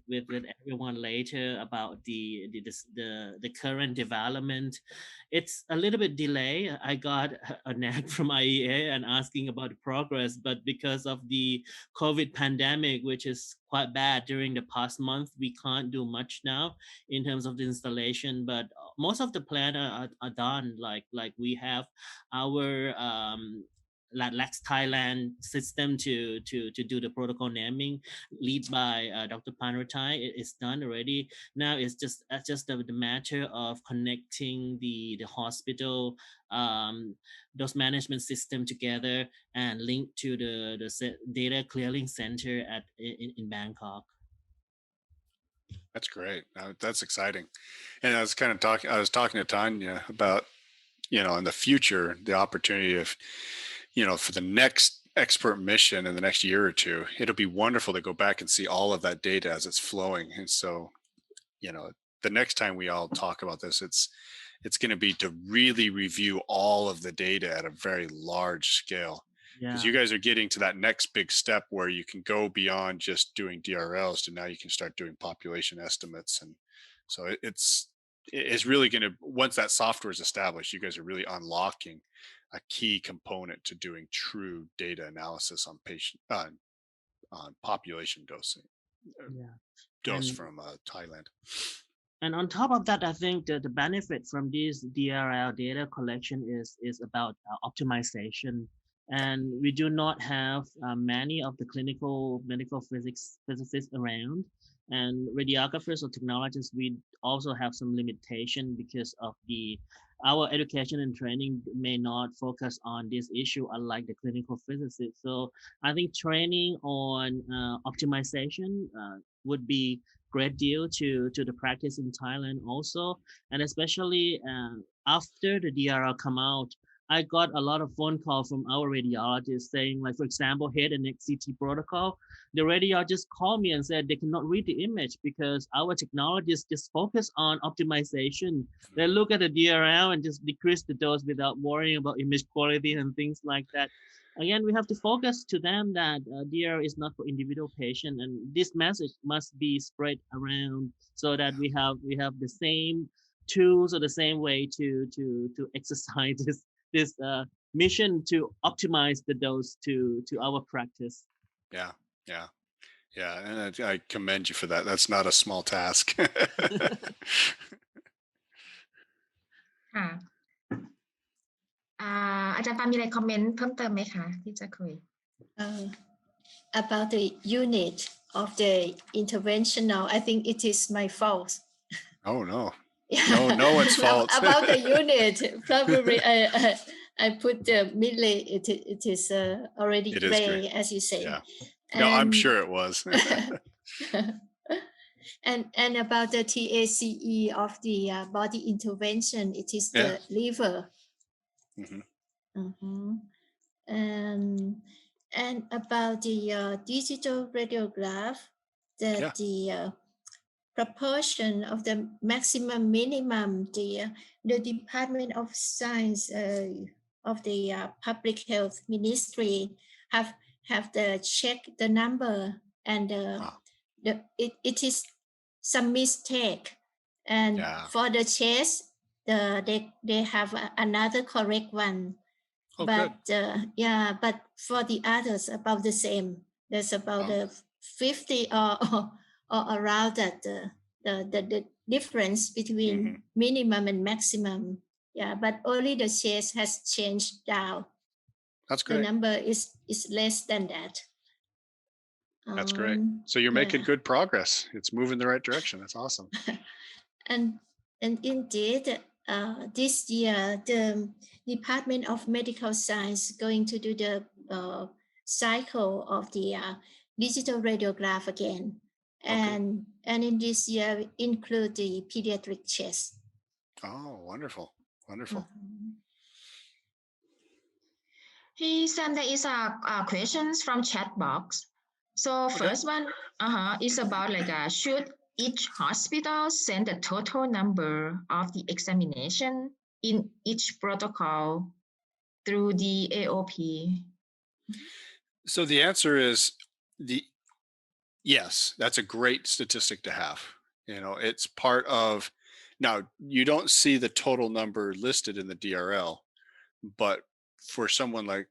Speaker 3: everyone later about the current development. It's a little bit delay. I got a nag from IAEA and asking about the progress, but because of the COVID pandemic, which is quite bad during the past month, we can't do much now in terms of the installation. But most of the plan are done. Like we have our Lex Thailand system to do the protocol naming, lead by Dr. Panruethai. It's done already. Now it's just the matter of connecting the hospital those management system together and link to the data clearing center in Bangkok.
Speaker 1: That's great. That's exciting. And I was talking to Tanya about in the future, the opportunity of, for the next expert mission in the next year or two, it'll be wonderful to go back and see all of that data as it's flowing. And so, the next time we all talk about this, it's going to be to really review all of the data at a very large scale, because you
Speaker 3: Yeah.
Speaker 1: guys are getting to that next big step where you can go beyond just doing DRLs to now you can start doing population estimates. And so it's really going to, once that software is established, you guys are really unlocking a key component to doing true data analysis on patient on population
Speaker 3: Yeah.
Speaker 1: dose
Speaker 3: And
Speaker 1: from Thailand.
Speaker 3: And on top of that, I think that the benefit from this DRL data collection is about optimization. And we do not have many of the clinical medical physics physicists around. And radiographers or technologists, we also have some limitation because of our education and training may not focus on this issue, unlike the clinical physicists. So I think training on optimization would be great deal to the practice in Thailand also, and especially after the DRL come out, I got a lot of phone call from our radiologists saying, like, for example, head and neck CT protocol. The radiologist called me and said they cannot read the image because our technologists just focus on optimization. They look at the DRL and just decrease the dose without worrying about image quality and things like that. Again, we have to focus to them that DRL is not for individual patient, and this message must be spread around so that we have the same tools or the same way to exercise this mission to optimize the dose to our practice.
Speaker 1: Yeah, yeah, yeah. And I commend you for that. That's not a small task.
Speaker 2: ค่ะอาจารย์ปามีอะไรคอมเมนต์เพิ่มเติมไหมคะที่จะคุย
Speaker 4: About the unit of the interventional, I think it is my fault.
Speaker 1: Oh no. No one's fault.
Speaker 4: About the unit, probably I put the milli. It is already
Speaker 1: It is
Speaker 4: gray,
Speaker 1: great.
Speaker 4: as you say.
Speaker 1: Yeah. No, I'm sure it was.
Speaker 4: And about the TACE of the body intervention, it is the liver. And about the digital radiograph, that the proportion of the maximum minimum, the Department of Science of the Public Health Ministry have the check the number, and it is some mistake, and for the chest they have another correct one. But but for the others about the same. There's about 50 or around that the difference between minimum and maximum. Yeah, but only the chest has changed down.
Speaker 1: That's great.
Speaker 4: The number is less than that.
Speaker 1: That's great. So you're making good progress. It's moving the right direction. That's awesome.
Speaker 4: And indeed, this year the Department of Medical Science going to do the cycle of the digital radiograph again, and in this year include the pediatric chest.
Speaker 1: Oh, wonderful.
Speaker 2: Hey Sam, there is a questions from chat box. So first one is about like should each hospital send the total number of the examination in each protocol through the AOP?
Speaker 1: So the answer is yes, that's a great statistic to have. It's part of, now you don't see the total number listed in the DRL, but for someone like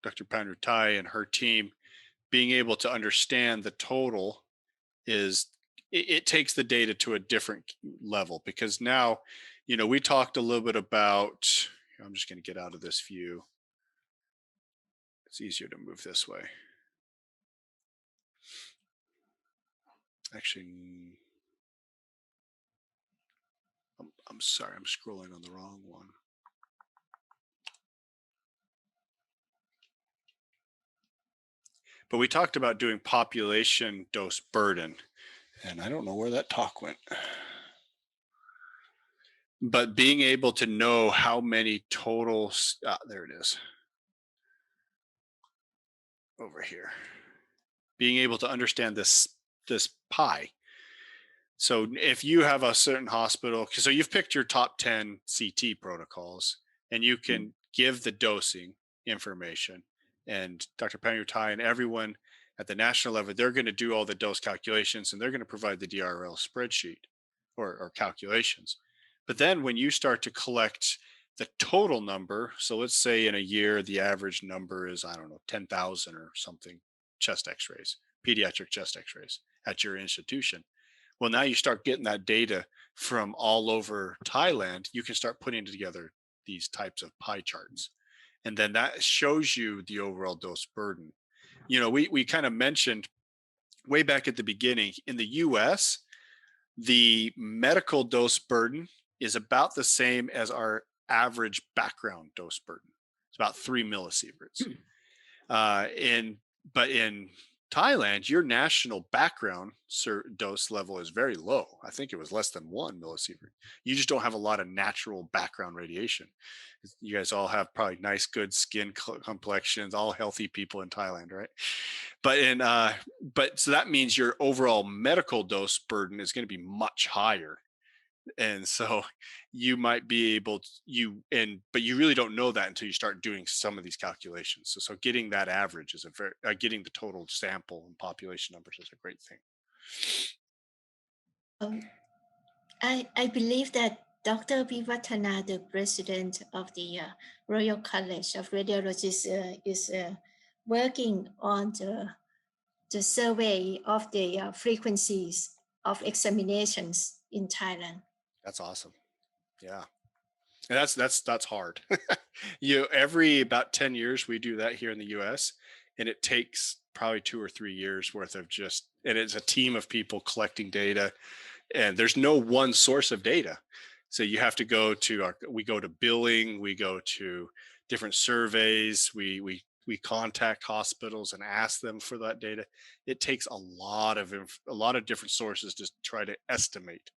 Speaker 1: Dr. Panruethai and her team, being able to understand the total it takes the data to a different level, because now, we talked a little bit about, I'm just going to get out of this view. It's easier to move this way. Actually, I'm sorry, I'm scrolling on the wrong one. But we talked about doing population dose burden, and I don't know where that talk went. but being able to know how many total, there it is, over here, being able to understand this pie. So if you have a certain hospital, so you've picked your top 10 CT protocols, and you can give the dosing information, and Dr. Panruethai and everyone at the national level, they're going to do all the dose calculations, and they're going to provide the DRL spreadsheet or calculations. But then when you start to collect the total number, so let's say in a year, the average number is, I don't know, 10,000 or something, chest x-rays, pediatric chest x-rays at your institution. Well, now you start getting that data from all over Thailand. You can start putting together these types of pie charts. And then that shows you the overall dose burden. You know, we kind of mentioned way back at the beginning, in the US, the medical dose burden is about the same as our average background dose burden. It's about 3 millisieverts. But in Thailand, your national background dose level is very low. I think it was less than 1 millisievert. You just don't have a lot of natural background radiation. You guys all have probably nice, good skin complexions, all healthy people in Thailand, right? But so that means your overall medical dose burden is going to be much higher. And so you might be able to, but you really don't know that until you start doing some of these calculations. So getting that average is getting the total sample and population numbers is a great thing.
Speaker 4: I believe that Dr. Vivatana, the president of the Royal College of Radiologists, is working on the survey of the frequencies of examinations in Thailand.
Speaker 1: That's awesome. Yeah. And that's hard. Every about 10 years, we do that here in the US, and it takes probably 2 or 3 years worth of and it's a team of people collecting data, and there's no one source of data. So you have to we go to billing, we go to different surveys, we contact hospitals and ask them for that data. It takes a lot of different sources to try to estimate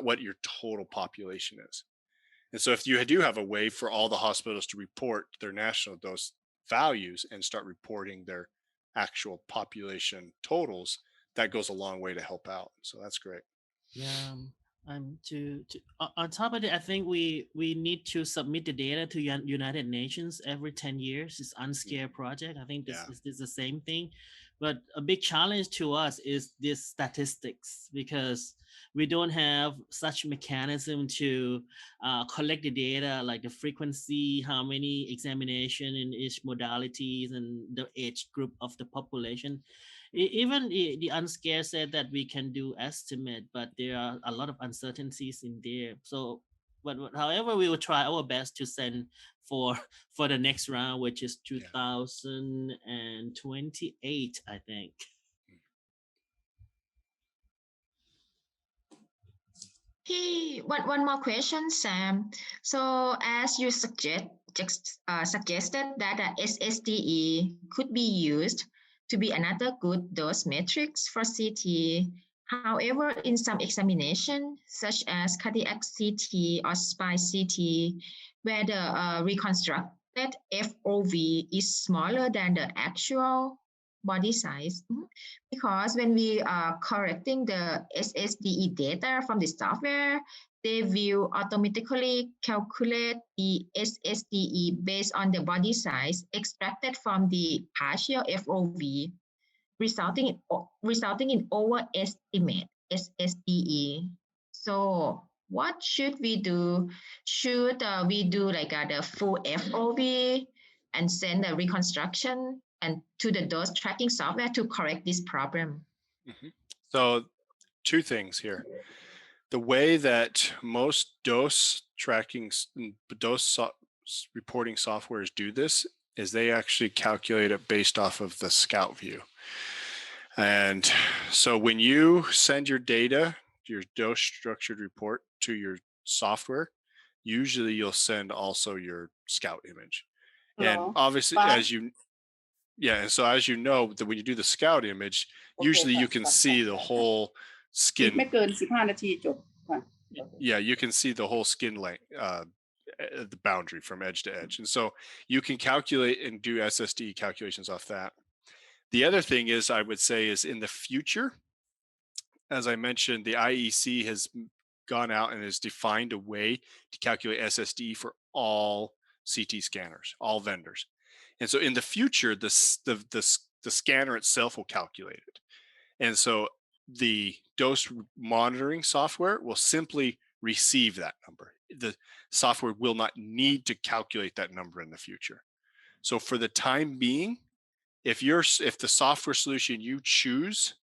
Speaker 1: what your total population is. And so if you do have a way for all the hospitals to report their national dose values and start reporting their actual population totals, that goes a long way to help out. So that's great.
Speaker 3: Yeah. On top of it, I think we need to submit the data to United Nations every 10 years. It's UNSCARE project. I think this is the same thing. But a big challenge to us is this statistics, because we don't have such mechanism to collect the data, like the frequency, how many examination in each modalities, and the age group of the population. Even the UNSCARE said that we can do estimate, but there are a lot of uncertainties in there. So, but however, we will try our best to send for the next round, which is 2028, I think.
Speaker 2: One more question, Sam. So as you suggested that SSDE could be used to be another good dose matrix for CT. However, in some examination, such as cardiac CT or spine CT, where the reconstructed FOV is smaller than the actual body size, because when we are correcting the SSDE data from the software, they will automatically calculate the SSDE based on the body size extracted from the partial FOV, resulting in overestimate SSDE. So what should we do? Should we do like the full FOV and send the reconstruction and to the dose tracking software to correct this problem?
Speaker 1: Mm-hmm. So 2 things here. The way that most dose reporting softwares do this is they actually calculate it based off of the scout view. And so when you send your data, your dose structured report to your software, usually you'll send also your scout image. And obviously, as you know, that when you do the scout image, usually you can see the whole skin. Yeah, you can see the whole skin length, the boundary from edge to edge. And so you can calculate and do SSD calculations off that. The other thing is, I would say, is in the future, as I mentioned, the IEC has gone out and has defined a way to calculate SSD for all CT scanners, all vendors. And so in the future, the scanner itself will calculate it. And so the dose monitoring software will simply receive that number. The software will not need to calculate that number in the future. So for the time being, if the software solution you choose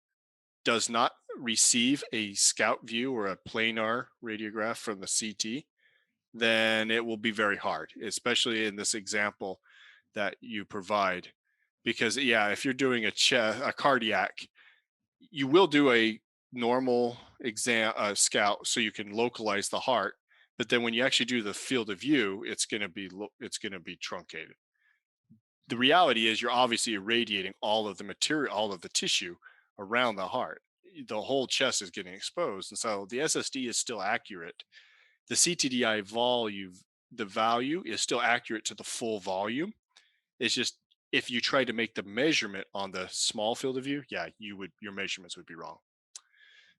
Speaker 1: does not receive a scout view or a planar radiograph from the CT, then it will be very hard, especially in this example that you provide. Because yeah, if you're doing a cardiac, you will do a normal exam scout so you can localize the heart, but then when you actually do the field of view, it's going to be truncated. The reality is you're obviously irradiating all of the material, all of the tissue around the heart. The whole chest is getting exposed, and so the SSD is still accurate. The CTDI the value is still accurate to the full volume. It's just if you try to make the measurement on the small field of view, yeah, your measurements would be wrong.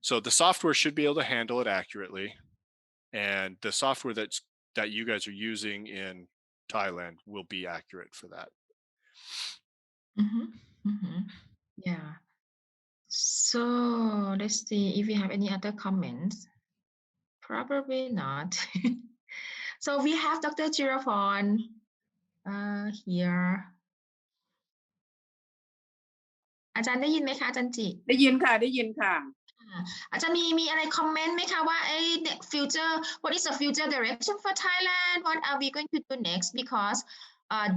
Speaker 1: So the software should be able to handle it accurately, and the software that you guys are using in Thailand will be accurate for that.
Speaker 2: Yeah. So let's see if we have any other comments. Probably not. So we have Dr. Jiraporn here. อาจารย์ได้ยินไหมคะอาจารย์จิ
Speaker 5: ได้ยินค่ะ
Speaker 2: อาจารย์มีอะไรคอมเมนต์ไหมคะว่าfuture what is the future direction for Thailand, what are we going to do next, because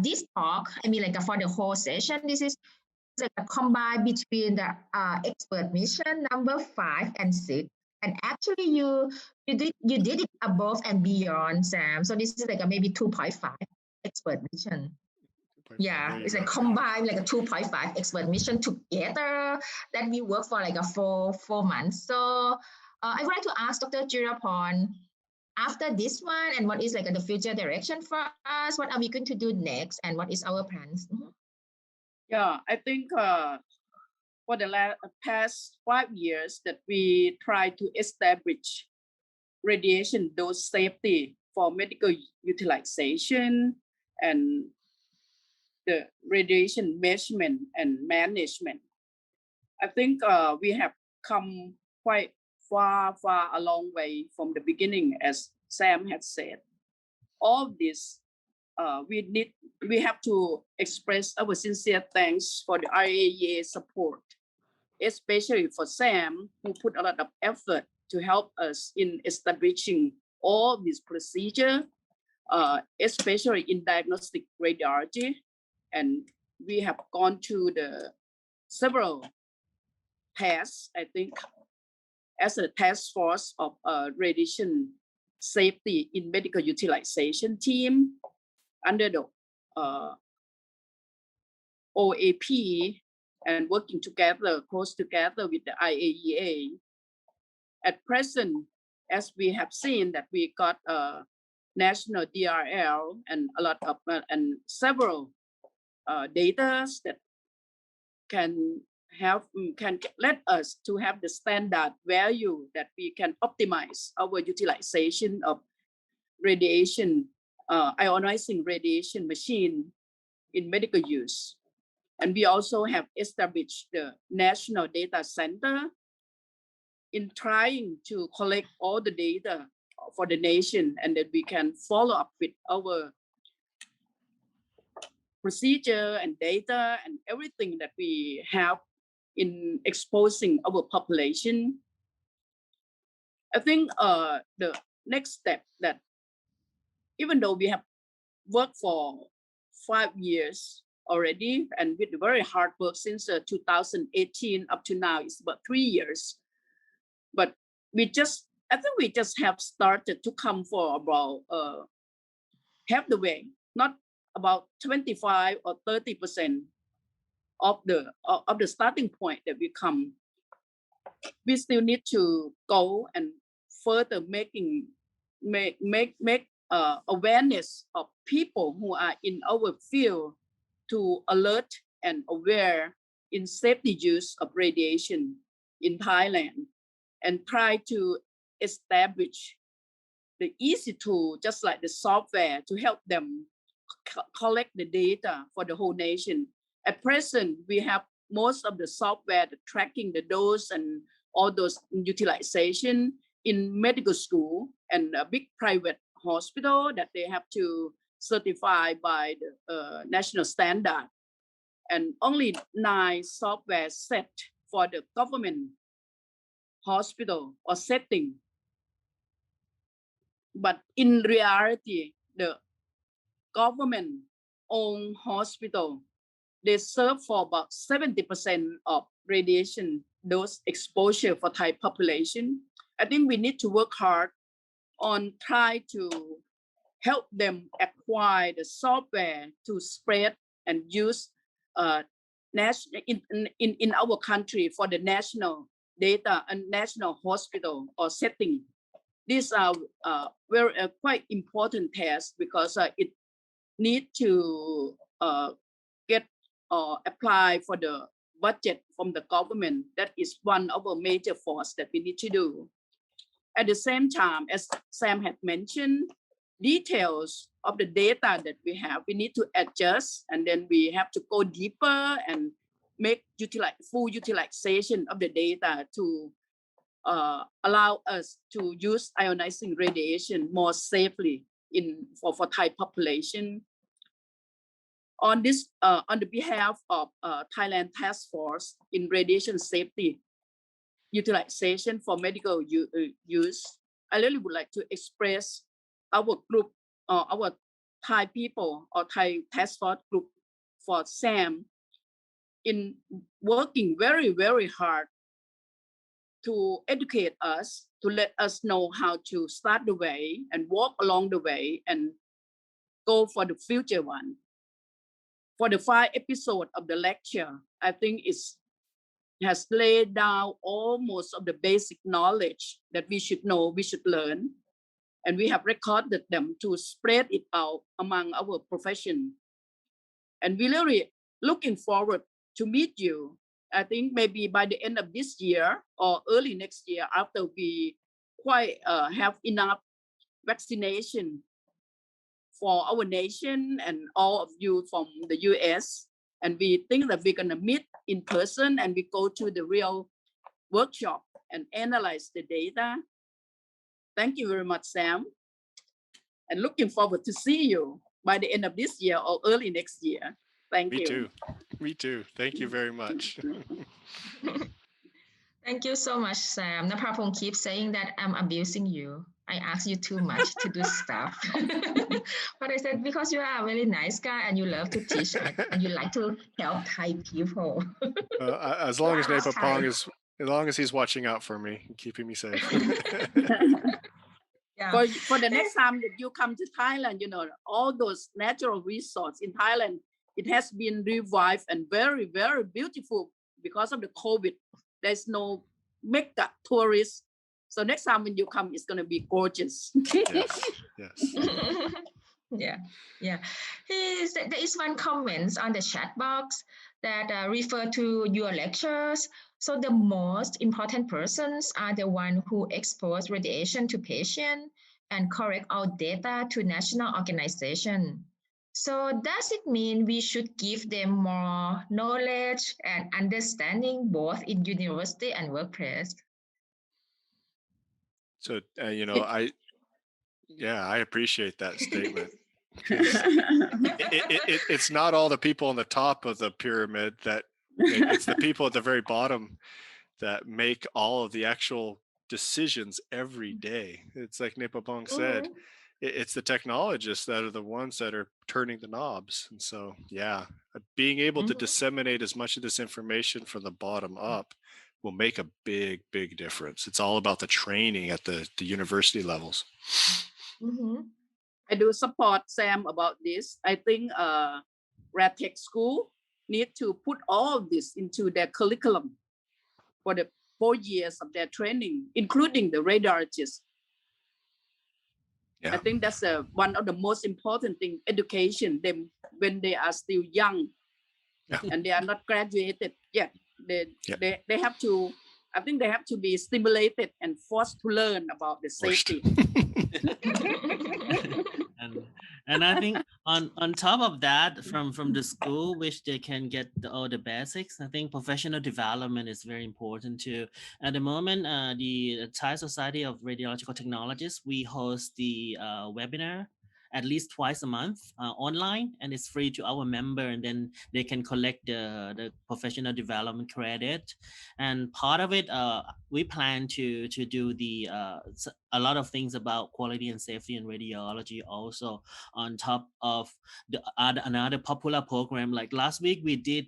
Speaker 2: this talk, I mean like for the whole session, this is like a combine between the expert mission number 5 and 6, and actually you did it above and beyond, Sam, so this is like a maybe 2.5 expert mission. Yeah, it's like combined like a 2.5 expert mission together that we work for like a four months. So I would like to ask Dr. Jiraporn, after this one, and what is like the future direction for us, what are we going to do next, and what is our plans?
Speaker 5: Yeah, I think for the past 5 years that we try to establish radiation dose safety for medical utilization and the radiation measurement and management. I think we have come quite far a long way from the beginning, as Sam had said. All this, we have to express our sincere thanks for the IAEA support, especially for Sam, who put a lot of effort to help us in establishing all this procedure, especially in diagnostic radiology. And we have gone through the several tests, I think, as a task force of radiation safety in medical utilization team under the OAP, and working together, close together with the IAEA. At present, as we have seen that we got a national DRL and a lot of and several data that can let us to have the standard value that we can optimize our utilization of radiation, ionizing radiation machine in medical use. And we also have established the National Data Center in trying to collect all the data for the nation, and that we can follow up with our procedure and data and everything that we have in exposing our population. I think the next step, that even though we have worked for 5 years already, and with very hard work since 2018 up to now, it's about 3 years, but I think we just have started to come for about half the way, not about 25 or 30% of the starting point that we come. We still need to go and further make awareness of people who are in our field to alert and aware in safety use of radiation in Thailand, and try to establish the easy tool, just like the software, to help them collect the data for the whole nation. At present, we have most of the software tracking the dose and all those utilization in medical school and a big private hospital that they have to certify by the national standard, and only 9 software set for the government hospital or setting. But in reality, the government-owned hospital, they serve for about 70% of radiation dose exposure for Thai population. I think we need to work hard on try to help them acquire the software to spread and use in our country for the national data and national hospital or setting. These are very quite important tasks because it need to get apply for the budget from the government. That is one of our major force that we need to do. At the same time, as Sam had mentioned, details of the data that we have, we need to adjust, and then we have to go deeper and make full utilization of the data to allow us to use ionizing radiation more safely for Thai population. On this, on the behalf of Thailand Task Force in Radiation Safety Utilization for Medical Use, I really would like to express our group, our Thai people or Thai Task Force group for Sam in working very, very hard to educate us, to let us know how to start the way and walk along the way and go for the future one. For the 5 episodes of the lecture, I think it has laid down almost of the basic knowledge that we should know, we should learn. And we have recorded them to spread it out among our profession. And we really looking forward to meet you. I think maybe by the end of this year or early next year, after we quite have enough vaccination for our nation and all of you from the US. And we think that we're gonna meet in person and we go to the real workshop and analyze the data. Thank you very much, Sam. And looking forward to see you by the end of this year or early next year. Thank you.
Speaker 1: Me too. Me too. Thank you very much.
Speaker 2: Thank you so much, Sam. Naprapong keeps saying that I'm abusing you. I ask you too much to do stuff. But I said, because you are a really nice guy and you love to teach and you like to help Thai people.
Speaker 1: As long as Nepapong is, as long as he's watching out for me and keeping me safe.
Speaker 2: Yeah.
Speaker 5: For the next time that you come to Thailand, you know, all those natural resources in Thailand, it has been revived and very, very beautiful because of the COVID. There's no mega tourists. So next time when you come, it's going to be gorgeous.
Speaker 1: Yes, yes.
Speaker 2: Yeah. There is one comment on the chat box that refer to your lectures. So the most important persons are the one who expose radiation to patient and correct our data to national organization. So does it mean we should give them more knowledge and understanding both in university and workplace?
Speaker 1: So, you know, I appreciate that statement. It's not all the people on the top of the pyramid that it's the people at the very bottom that make all of the actual decisions every day. It's like Nepapong said, it's the technologists that are the ones that are turning the knobs. And so, yeah, being able to disseminate as much of this information from the bottom up will make a big, big difference. It's all about the training at the university levels.
Speaker 5: I do support Sam about this. I think RadTech school need to put all of this into their curriculum for the 4 years of their training, including the radiologists. I think that's one of the most important thing, education them when they are still young and they are not graduated yet. They have to, I think they have to be stimulated and forced to learn about the safety.
Speaker 3: and I think on top of that, from the school, which they can get all the basics, I think professional development is very important too. At the moment, the Thai Society of Radiological Technologists, we host the webinar at least twice a month online, and it's free to our member, and then they can collect the professional development credit. And part of it, we plan to do the a lot of things about quality and safety in radiology also on top of another popular program. Like last week we did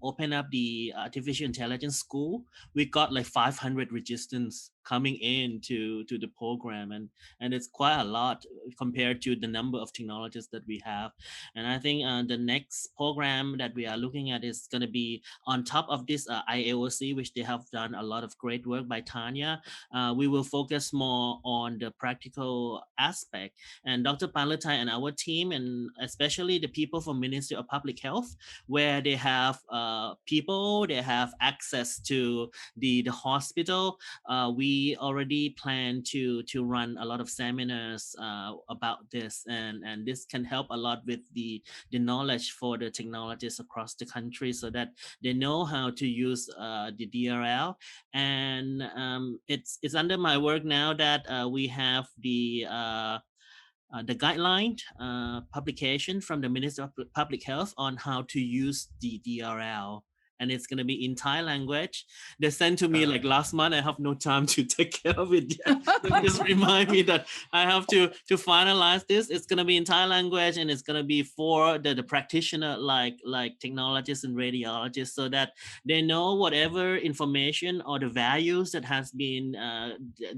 Speaker 3: open up the artificial intelligence school. We got like 500 registrants coming in to the program, and it's quite a lot compared to the number of technologists that we have. And I think the next program that we are looking at is going to be on top of this IAOC, which they have done a lot of great work by Tanya. We will focus more on the practical aspect, and Dr. Panruethai and our team, and especially the people from Ministry of Public Health, where they have people, they have access to the hospital. We already plan to run a lot of seminars about this, and this can help a lot with the knowledge for the technologists across the country, so that they know how to use the DRL. And it's under my work now that we have the guideline publication from the Ministry of Public Health on how to use the DRL. And it's going to be in Thai language. They sent to me like last month. I have no time to take care of it yet. So just remind me that I have to finalize this. It's going to be in Thai language, and it's going to be for the practitioner, like technologists and radiologists, so that they know whatever information or the values that has been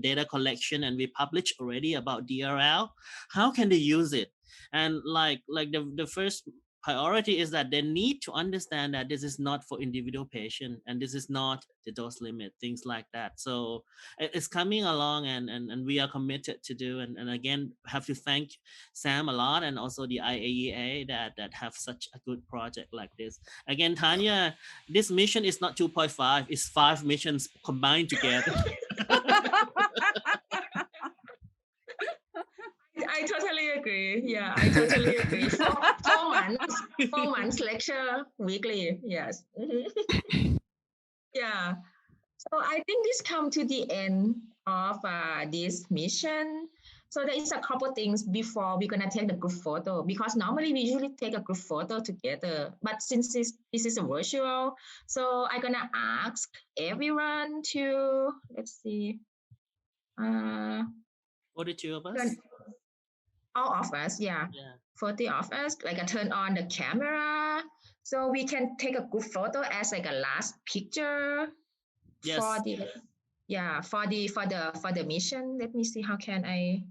Speaker 3: data collection and we published already about DRL, how can they use it? And like the first priority is that they need to understand that this is not for individual patient, and this is not the dose limit, things like that. So it's coming along, and we are committed to do. And again, have to thank Sam a lot, and also the IAEA that have such a good project like this. Again, Tanya, this mission is not 2.5, it's 5 missions combined together.
Speaker 2: I totally agree. Yeah, I totally agree. 4 months lecture weekly. Yes. Yeah. So I think this come to the end of this mission. So there is a couple things before we're gonna take the group photo, because normally we usually take a group photo together, but since this is a virtual, so I'm gonna ask everyone to, let's see,
Speaker 3: 42 of us.
Speaker 2: All of us, yeah. 40 of us, like I turn on the camera, so we can take a group photo as like a last picture.
Speaker 3: Yes.
Speaker 2: For the mission. Let me see how can I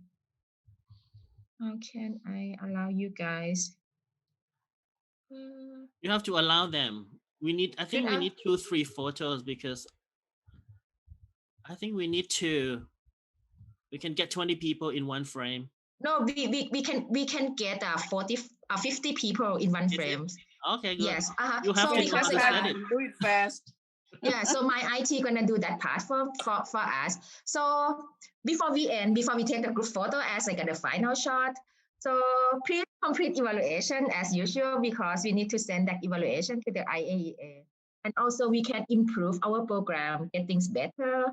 Speaker 2: allow you guys.
Speaker 3: You have to allow them. I think we need 2-3 photos, because I think we can get 20 people in one frame.
Speaker 2: No, we can get 50 people in one frame.
Speaker 3: Okay, good.
Speaker 2: Yes.
Speaker 3: You have to
Speaker 5: do it fast.
Speaker 2: Yeah, so my IT gonna do that part for us. So before we take the group photo as like the final shot. So please complete evaluation as usual, because we need to send that evaluation to the IAEA. And also we can improve our program, get things better.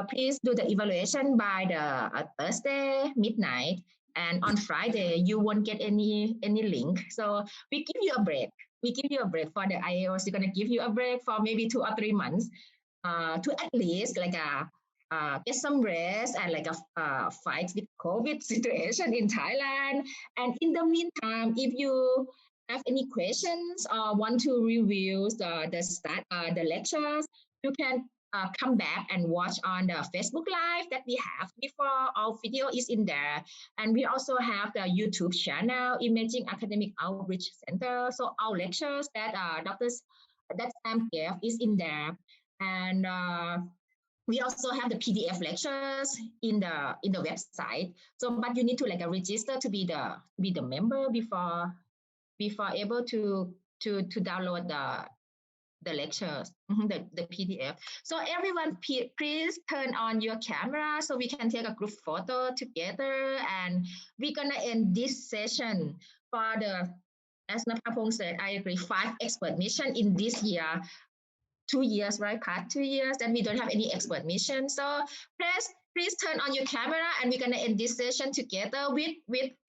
Speaker 2: Please do the evaluation by the Thursday midnight, and on Friday you won't get any link. So we give you a break. For the IAOC. We're gonna give you a break for maybe 2 or 3 months to at least like get some rest and like a fight with COVID situation in Thailand. And in the meantime, if you have any questions or want to review the lectures, you can come back and watch on the Facebook Live that we have before. Our video is in there. And we also have the YouTube channel, Imaging Academic Outreach Center. So our lectures that Sam gave is in there. And we also have the PDF lectures in the website. So, but you need to like register to be the member before able to download the lectures, the PDF. So everyone, please turn on your camera so we can take a group photo together. And we're gonna end this session for the, as Napapong said, I agree, 5 expert mission in this year. 2 years, right? Past 2 years, then we don't have any expert mission. So please turn on your camera, and we're gonna end this session together with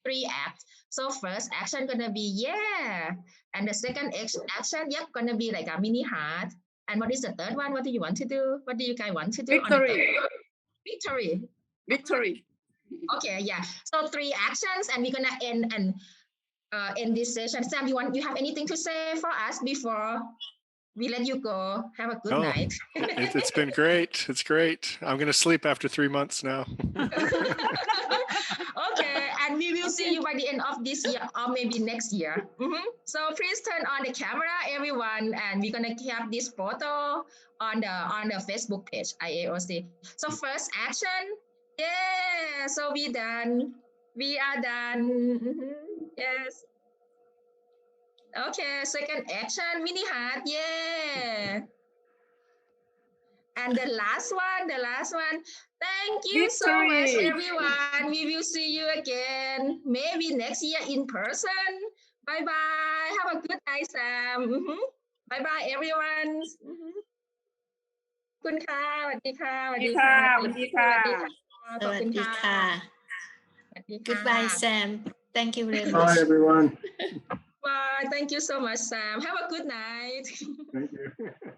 Speaker 2: 3 acts. So first action gonna be yeah, and the second action, yep, gonna be like a mini heart. And what is the third one? What do you want to do? What do you guys want to do?
Speaker 5: Victory.
Speaker 2: Victory.
Speaker 5: Victory.
Speaker 2: Okay, yeah. So 3 actions, and we're gonna end this session. Sam, you have anything to say for us before we let you go? Have a good night.
Speaker 1: It's been great. It's great. I'm going to sleep after 3 months now.
Speaker 2: Okay, and we will see you by the end of this year or maybe next year. So please turn on the camera, everyone, and we're gonna have this photo on the Facebook page, IAOC. So first action, yeah. So we done. We are done. Yes. Okay, second action, mini heart, yeah. And the last one, thank you so much, everyone. We will see you again, maybe next year in person. Bye-bye. Have a good night, Sam. Bye-bye, everyone. ขอบคุณค่ะสวัสดีค่ะสวัสดีค่ะสวัสดีค่ะขอบคุณค่ะสวัสดีค่ะ
Speaker 4: Goodbye, Sam. Thank you very much.
Speaker 6: Bye, everyone.
Speaker 2: Bye. Thank you so much, Sam. Have a good night.
Speaker 6: Thank you.